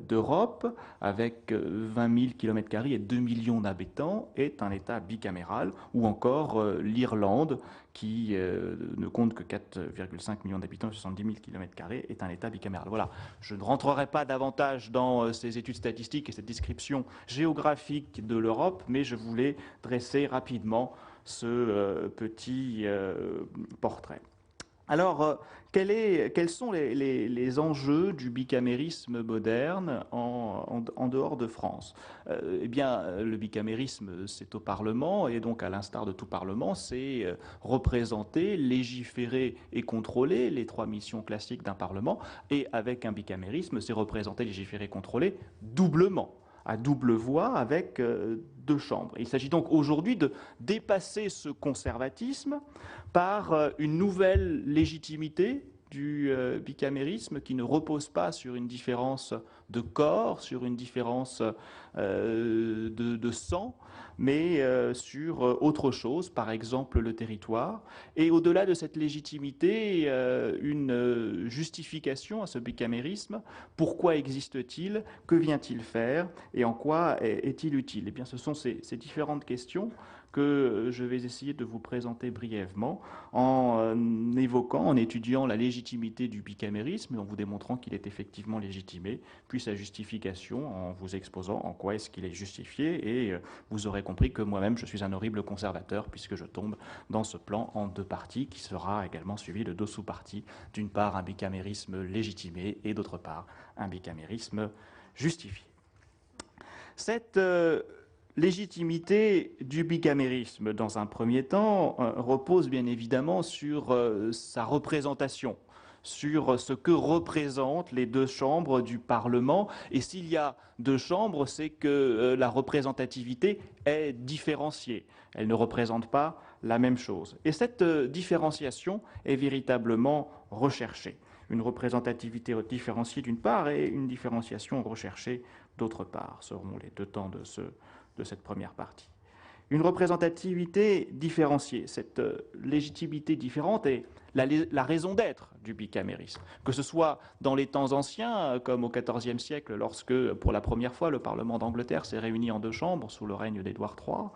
G: d'Europe, avec 20 000 km² et 2 millions d'habitants, est un État bicaméral, ou encore l'Irlande, qui ne compte que 4,5 millions d'habitants et 70 000 km², est un État bicaméral. Voilà, je ne rentrerai pas davantage dans ces études statistiques et cette description géographique de l'Europe, mais je voulais dresser rapidement ce petit portrait. Alors, quels sont les enjeux du bicamérisme moderne en dehors de France? Eh bien, le bicamérisme, c'est au Parlement, et donc à l'instar de tout Parlement, c'est représenter, légiférer et contrôler, les 3 missions classiques d'un Parlement, et avec un bicamérisme, c'est représenter, légiférer, contrôler doublement, à double voix, avec 2 chambres. Il s'agit donc aujourd'hui de dépasser ce conservatisme par une nouvelle légitimité du bicamérisme qui ne repose pas sur une différence de corps, sur une différence de sang, mais sur autre chose, par exemple le territoire. Et au-delà de cette légitimité, une justification à ce bicamérisme. Pourquoi existe-t-il? Que vient-il faire? Et en quoi est-il utile? Eh bien, ce sont ces différentes questions que je vais essayer de vous présenter brièvement en évoquant, en étudiant la légitimité du bicamérisme, en vous démontrant qu'il est effectivement légitimé, puis sa justification, en vous exposant en quoi est-ce qu'il est justifié, et vous aurez compris que moi-même je suis un horrible conservateur puisque je tombe dans ce plan en deux parties qui sera également suivi de deux sous-parties, d'une part un bicamérisme légitimé et d'autre part un bicamérisme justifié. Cette légitimité du bicamérisme, dans un premier temps, repose bien évidemment sur sa représentation, sur ce que représentent les deux chambres du Parlement. Et s'il y a deux chambres, c'est que la représentativité est différenciée. Elle ne représente pas la même chose. Et cette différenciation est véritablement recherchée. Une représentativité différenciée d'une part et une différenciation recherchée d'autre part, seront les deux temps de cette première partie. Une représentativité différenciée, cette légitimité différente est la raison d'être du bicamérisme. Que ce soit dans les temps anciens, comme au XIVe siècle, lorsque, pour la première fois, le Parlement d'Angleterre s'est réuni en deux chambres sous le règne d'Édouard III,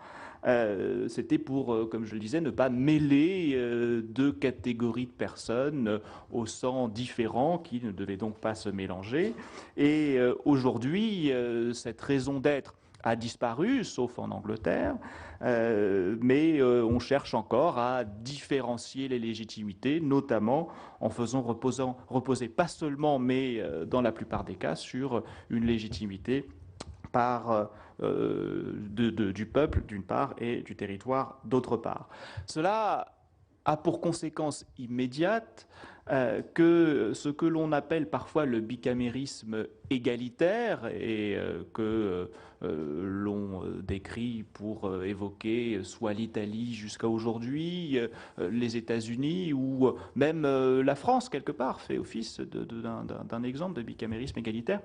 G: c'était pour, comme je le disais, ne pas mêler deux catégories de personnes au sang différent qui ne devaient donc pas se mélanger. Et aujourd'hui, cette raison d'être a disparu, sauf en Angleterre, mais on cherche encore à différencier les légitimités, notamment en faisant reposer pas seulement, mais dans la plupart des cas, sur une légitimité du peuple d'une part et du territoire d'autre part. Cela a pour conséquence immédiate que ce que l'on appelle parfois le bicamérisme égalitaire et que l'on décrit pour évoquer soit l'Italie jusqu'à aujourd'hui, les États-Unis ou même la France quelque part fait office d'un exemple de bicamérisme égalitaire,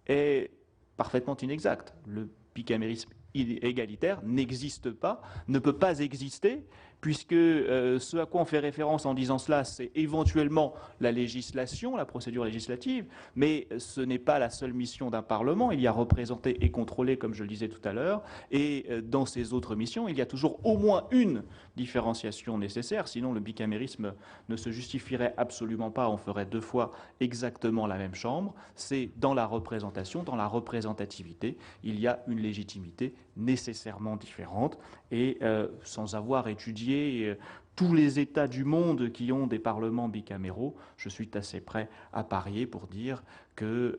G: est parfaitement inexact. Le bicamérisme égalitaire n'existe pas, ne peut pas exister, puisque ce à quoi on fait référence en disant cela, c'est éventuellement la législation, la procédure législative, mais ce n'est pas la seule mission d'un Parlement. Il y a représenté et contrôlé, comme je le disais tout à l'heure, et dans ces autres missions, il y a toujours au moins une différenciation nécessaire, sinon le bicamérisme ne se justifierait absolument pas, on ferait deux fois exactement la même chambre. C'est dans la représentation, dans la représentativité, il y a une légitimité nécessairement différente, et sans avoir étudié tous les États du monde qui ont des parlements bicaméraux, je suis assez prêt à parier pour dire qu'il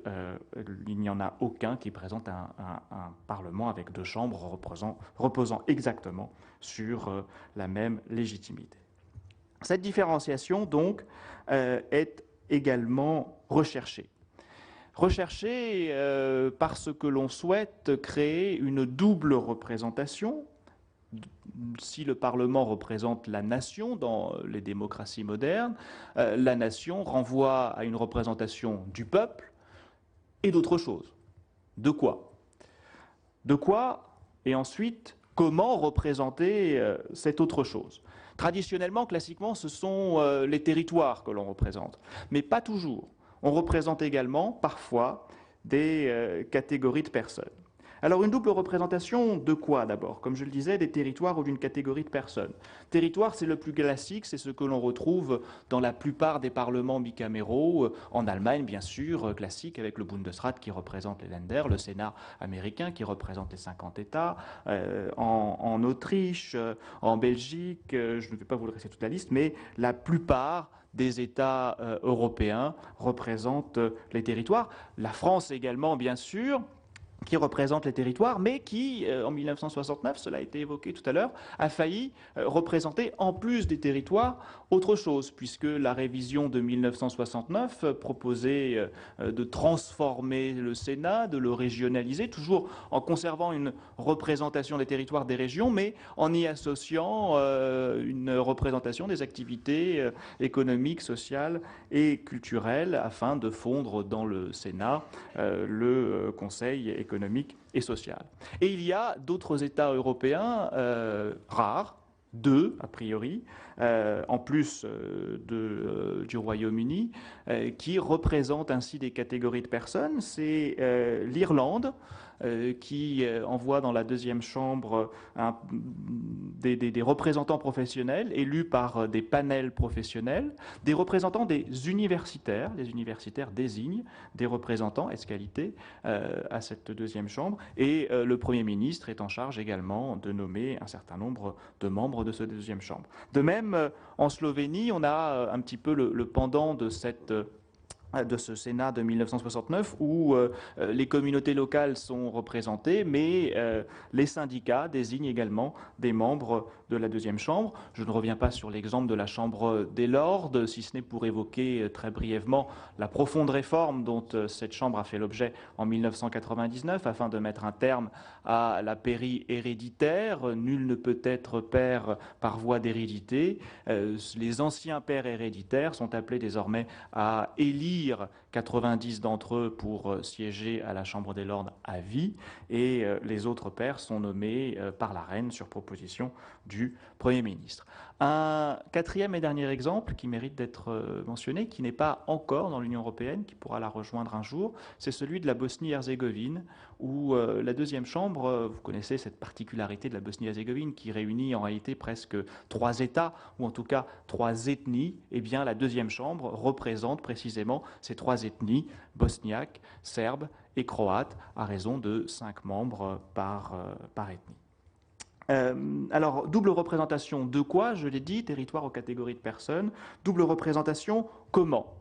G: n'y en a aucun qui présente un Parlement avec deux chambres reposant exactement sur la même légitimité. Cette différenciation, donc, est également recherchée. Recherchée parce que l'on souhaite créer une double représentation. Si le Parlement représente la nation dans les démocraties modernes, la nation renvoie à une représentation du peuple et d'autre chose. De quoi? De quoi, et ensuite, comment représenter cette autre chose? Traditionnellement, classiquement, ce sont les territoires que l'on représente, mais pas toujours. On représente également, parfois, des catégories de personnes. Alors une double représentation de quoi d'abord? Comme je le disais, des territoires ou d'une catégorie de personnes. Territoire, c'est le plus classique, c'est ce que l'on retrouve dans la plupart des parlements bicaméraux, en Allemagne bien sûr, classique avec le Bundesrat qui représente les Länder, le Sénat américain qui représente les 50 États, en Autriche, en Belgique, je ne vais pas vous dresser toute la liste, mais la plupart des États européens représentent les territoires. La France également bien sûr, qui représente les territoires, mais qui, en 1969, cela a été évoqué tout à l'heure, a failli représenter, en plus des territoires, autre chose, puisque la révision de 1969 proposait de transformer le Sénat, de le régionaliser, toujours en conservant une représentation des territoires des régions, mais en y associant une représentation des activités économiques, sociales et culturelles, afin de fondre dans le Sénat le Conseil économique économique et social. Et il y a d'autres États européens rares, 2 a priori, en plus du Royaume-Uni, qui représentent ainsi des catégories de personnes. C'est l'Irlande, qui envoie dans la deuxième chambre des représentants professionnels élus par des panels professionnels, des représentants des universitaires. Les universitaires désignent des représentants ès-qualité à cette deuxième chambre, et le Premier ministre est en charge également de nommer un certain nombre de membres de cette deuxième chambre. De même, en Slovénie, on a un petit peu le pendant de ce Sénat de 1969 où les communautés locales sont représentées, mais les syndicats désignent également des membres de la deuxième chambre. Je ne reviens pas sur l'exemple de la Chambre des Lords, si ce n'est pour évoquer très brièvement la profonde réforme dont cette Chambre a fait l'objet en 1999 afin de mettre un terme à la pairie héréditaire. Nul ne peut être père par voie d'hérédité. Les anciens pères héréditaires sont appelés désormais à élire 90 d'entre eux pour siéger à la Chambre des Lords à vie, et les autres pairs sont nommés par la reine sur proposition du Premier ministre. Un quatrième et dernier exemple qui mérite d'être mentionné, qui n'est pas encore dans l'Union européenne, qui pourra la rejoindre un jour, c'est celui de la Bosnie-Herzégovine, où la deuxième chambre, vous connaissez cette particularité de la Bosnie-Herzégovine qui réunit en réalité presque 3 États, ou en tout cas 3 ethnies. Eh bien, la deuxième chambre représente précisément ces 3 ethnies, bosniaques, serbes et croates, à raison de 5 membres par ethnie. Alors, double représentation de quoi? Je l'ai dit, territoire aux catégories de personnes. Double représentation, comment?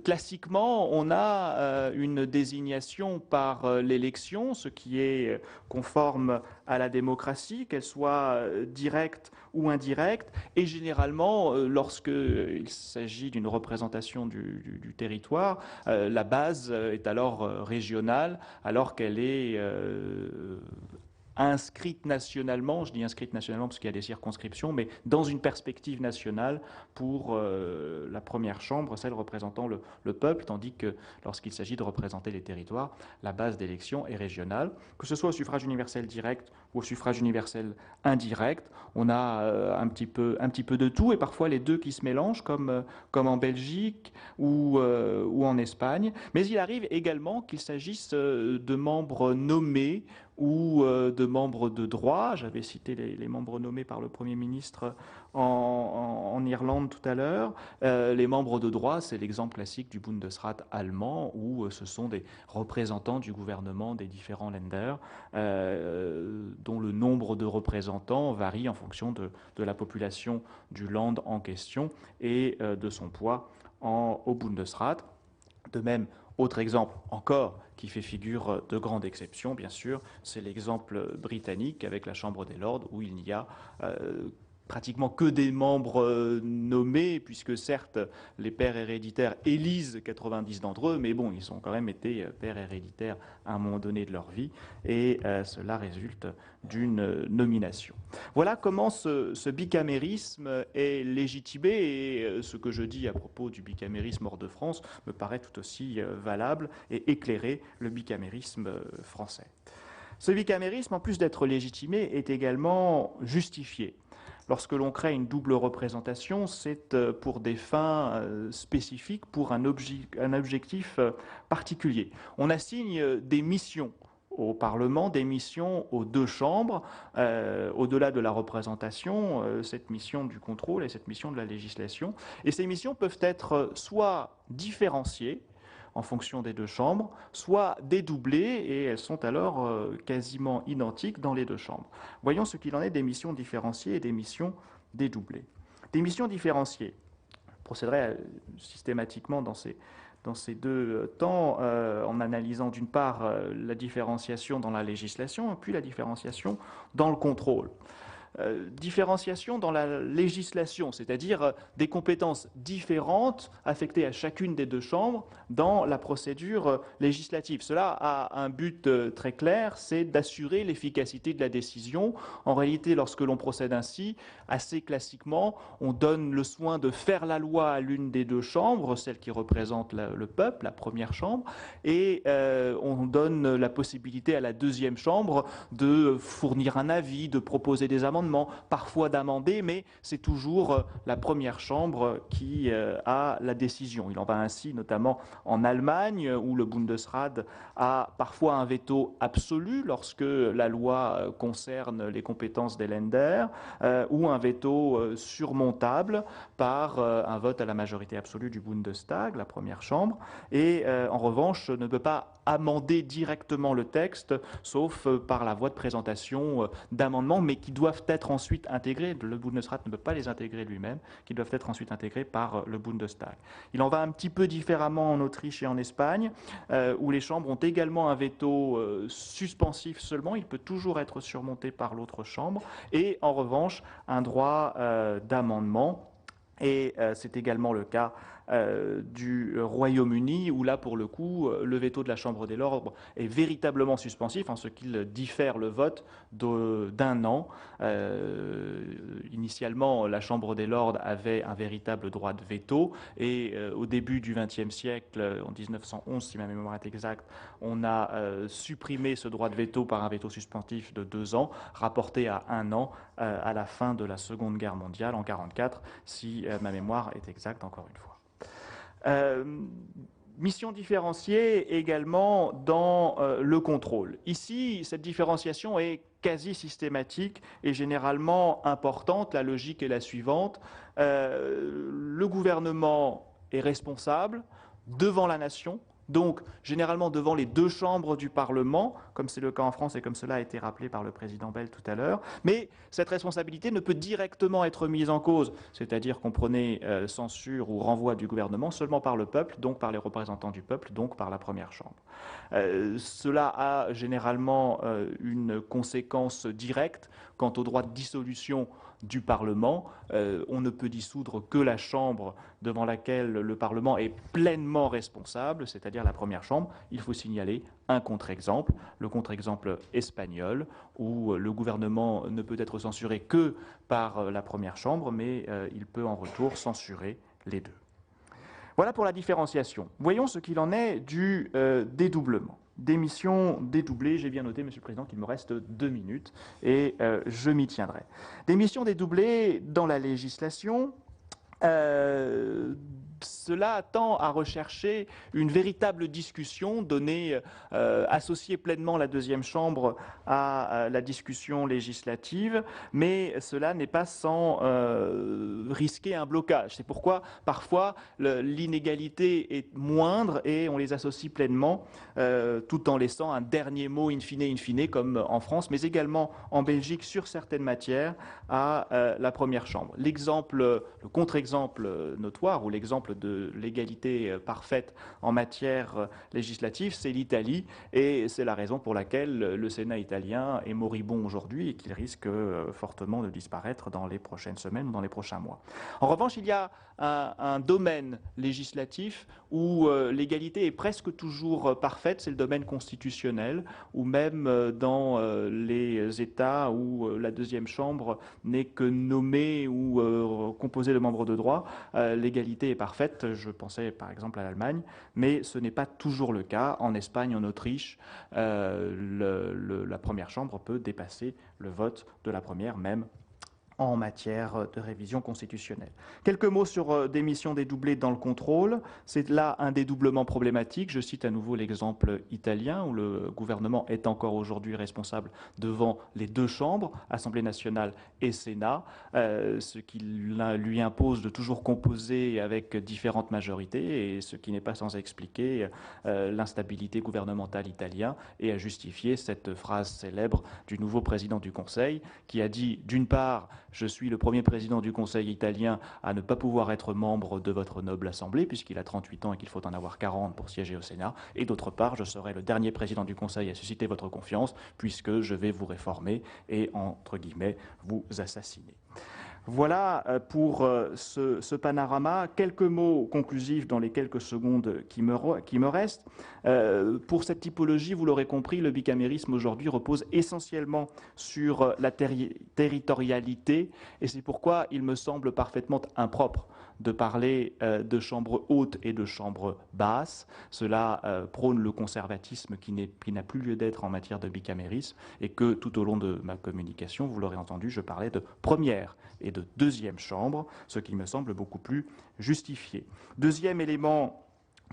G: Classiquement, on a une désignation par l'élection, ce qui est conforme à la démocratie, qu'elle soit directe ou indirecte, et généralement, lorsqu'il s'agit d'une représentation du territoire, la base est alors régionale, alors qu'elle est inscrite nationalement, je dis inscrite nationalement parce qu'il y a des circonscriptions, mais dans une perspective nationale pour la première chambre, celle représentant le peuple, tandis que lorsqu'il s'agit de représenter les territoires, la base d'élection est régionale. Que ce soit au suffrage universel direct ou au suffrage universel indirect, on a un petit peu de tout, et parfois les deux qui se mélangent, comme en Belgique ou en Espagne. Mais il arrive également qu'il s'agisse de membres nommés ou de membres de droit. J'avais cité les membres nommés par le Premier ministre en Irlande tout à l'heure. Les membres de droit, c'est l'exemple classique du Bundesrat allemand, où ce sont des représentants du gouvernement des différents Länder, dont le nombre de représentants varie en fonction de la population du Land en question et de son poids au Bundesrat. De même, autre exemple encore qui fait figure de grande exception, bien sûr, c'est l'exemple britannique avec la Chambre des Lords, où il n'y a pratiquement que des membres nommés, puisque certes, les pairs héréditaires élisent 90 d'entre eux, mais bon, ils ont quand même été pairs héréditaires à un moment donné de leur vie, et cela résulte d'une nomination. Voilà comment ce bicamérisme est légitimé, et ce que je dis à propos du bicamérisme hors de France me paraît tout aussi valable et éclairer le bicamérisme français. Ce bicamérisme, en plus d'être légitimé, est également justifié. Lorsque l'on crée une double représentation, c'est pour des fins spécifiques, pour un objectif particulier. On assigne des missions au Parlement, des missions aux 2 chambres, au-delà de la représentation, cette mission du contrôle et cette mission de la législation. Et ces missions peuvent être soit différenciées en fonction des 2 chambres, soit dédoublées, et elles sont alors quasiment identiques dans les 2 chambres. Voyons ce qu'il en est des missions différenciées et des missions dédoublées. Des missions différenciées, je procéderai systématiquement dans ces 2 temps, en analysant d'une part la différenciation dans la législation et puis la différenciation dans le contrôle. différenciation dans la législation, c'est-à-dire des compétences différentes affectées à chacune des deux chambres dans la procédure législative. Cela a un but très clair, c'est d'assurer l'efficacité de la décision. En réalité, lorsque l'on procède ainsi, assez classiquement, on donne le soin de faire la loi à l'une des deux chambres, celle qui représente le peuple, la première chambre, et on donne la possibilité à la deuxième chambre de fournir un avis, de proposer des amendements, parfois d'amender, mais c'est toujours la première chambre qui a la décision. Il en va ainsi notamment en Allemagne, où le Bundesrat a parfois un veto absolu lorsque la loi concerne les compétences des Länder, ou un veto surmontable par un vote à la majorité absolue du Bundestag, la première chambre, et en revanche ne peut pas amender directement le texte, sauf par la voie de présentation d'amendements, mais qui doivent être ensuite intégrés. Le Bundesrat ne peut pas les intégrer lui-même, qui doivent être ensuite intégrés par le Bundestag. Il en va un petit peu différemment en Autriche et en Espagne, où les chambres ont également un veto suspensif seulement. Il peut toujours être surmonté par l'autre chambre, et en revanche un droit d'amendement. Et c'est également le cas du Royaume-Uni, où là, pour le coup, le veto de la Chambre des Lords est véritablement suspensif, en ce qu'il diffère le vote d'un an. Initialement, la Chambre des Lords avait un véritable droit de veto, et au début du XXe siècle, en 1911, si ma mémoire est exacte, on a supprimé ce droit de veto par un veto suspensif de 2 ans, rapporté à 1 an à la fin de la Seconde Guerre mondiale, en 1944, si ma mémoire est exacte, encore une fois. Mission différenciée également dans le contrôle. Ici, cette différenciation est quasi systématique et généralement importante. La logique est la suivante. Le gouvernement est responsable devant la nation, donc généralement devant les deux chambres du Parlement, comme c'est le cas en France et comme cela a été rappelé par le président Bell tout à l'heure. Mais cette responsabilité ne peut directement être mise en cause, c'est-à-dire comprenez censure ou renvoi du gouvernement, seulement par le peuple, donc par les représentants du peuple, donc par la première chambre. Cela a généralement une conséquence directe quant au droit de dissolution du Parlement. On ne peut dissoudre que la chambre devant laquelle le Parlement est pleinement responsable, c'est-à-dire la première chambre. Il faut signaler un contre-exemple, le contre-exemple espagnol, où le gouvernement ne peut être censuré que par la première chambre, mais il peut en retour censurer les deux. Voilà pour la différenciation. Voyons ce qu'il en est du dédoublement. Des missions dédoublées, j'ai bien noté, Monsieur le Président, qu'il me reste 2 minutes et je m'y tiendrai. Des missions dédoublées dans la législation, cela tend à rechercher une véritable discussion, associer pleinement la deuxième chambre à la discussion législative, mais cela n'est pas sans risquer un blocage. C'est pourquoi parfois l'inégalité est moindre et on les associe pleinement, tout en laissant un dernier mot in fine, comme en France, mais également en Belgique sur certaines matières à la première chambre. Le contre-exemple notoire ou l'exemple de l'égalité parfaite en matière législative, c'est l'Italie, et c'est la raison pour laquelle le Sénat italien est moribond aujourd'hui et qu'il risque fortement de disparaître dans les prochaines semaines ou dans les prochains mois. En revanche, il y a un domaine législatif où l'égalité est presque toujours parfaite, c'est le domaine constitutionnel, ou même dans les États où la deuxième chambre n'est que nommée ou composée de membres de droit, l'égalité est parfaite. Je pensais par exemple à l'Allemagne, mais ce n'est pas toujours le cas. En Espagne, en Autriche, la première chambre peut dépasser le vote de la première, même en matière de révision constitutionnelle. Quelques mots sur des missions dédoublées dans le contrôle. C'est là un dédoublement problématique. Je cite à nouveau l'exemple italien où le gouvernement est encore aujourd'hui responsable devant les deux chambres, Assemblée nationale et Sénat, ce qui lui impose de toujours composer avec différentes majorités et ce qui n'est pas sans expliquer l'instabilité gouvernementale italienne et à justifier cette phrase célèbre du nouveau président du Conseil qui a dit d'une part je suis le premier président du Conseil italien à ne pas pouvoir être membre de votre noble Assemblée, puisqu'il a 38 ans et qu'il faut en avoir 40 pour siéger au Sénat. Et d'autre part, je serai le dernier président du Conseil à susciter votre confiance, puisque je vais vous réformer et, entre guillemets, vous assassiner. Voilà pour ce panorama. Quelques mots conclusifs dans les quelques secondes qui me restent. Pour cette typologie, vous l'aurez compris, le bicamérisme aujourd'hui repose essentiellement sur la territorialité, et c'est pourquoi il me semble parfaitement impropre de parler de chambre haute et de chambre basse. Cela prône le conservatisme qui n'a plus lieu d'être en matière de bicamérisme, et que tout au long de ma communication, vous l'aurez entendu, je parlais de première et de deuxième chambre, ce qui me semble beaucoup plus justifié. Deuxième élément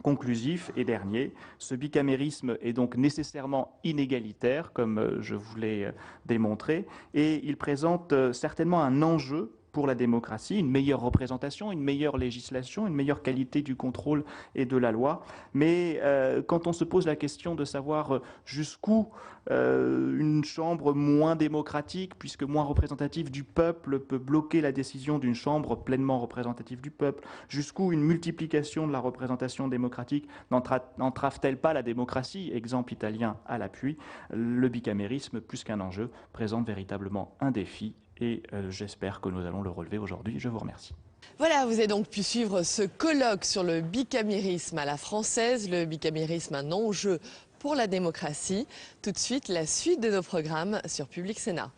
G: conclusif et dernier, ce bicamérisme est donc nécessairement inégalitaire, comme je vous l'ai démontré, et il présente certainement un enjeu pour la démocratie, une meilleure représentation, une meilleure législation, une meilleure qualité du contrôle et de la loi. Mais quand on se pose la question de savoir jusqu'où une chambre moins démocratique, puisque moins représentative du peuple, peut bloquer la décision d'une chambre pleinement représentative du peuple, jusqu'où une multiplication de la représentation démocratique n'entrave-t-elle pas la démocratie, exemple italien à l'appui, le bicamérisme, plus qu'un enjeu, présente véritablement un défi. Et j'espère que nous allons le relever aujourd'hui. Je vous remercie.
A: Voilà, vous avez donc pu suivre ce colloque sur le bicamérisme à la française, le bicamérisme un enjeu pour la démocratie. Tout de suite, la suite de nos programmes sur Public Sénat.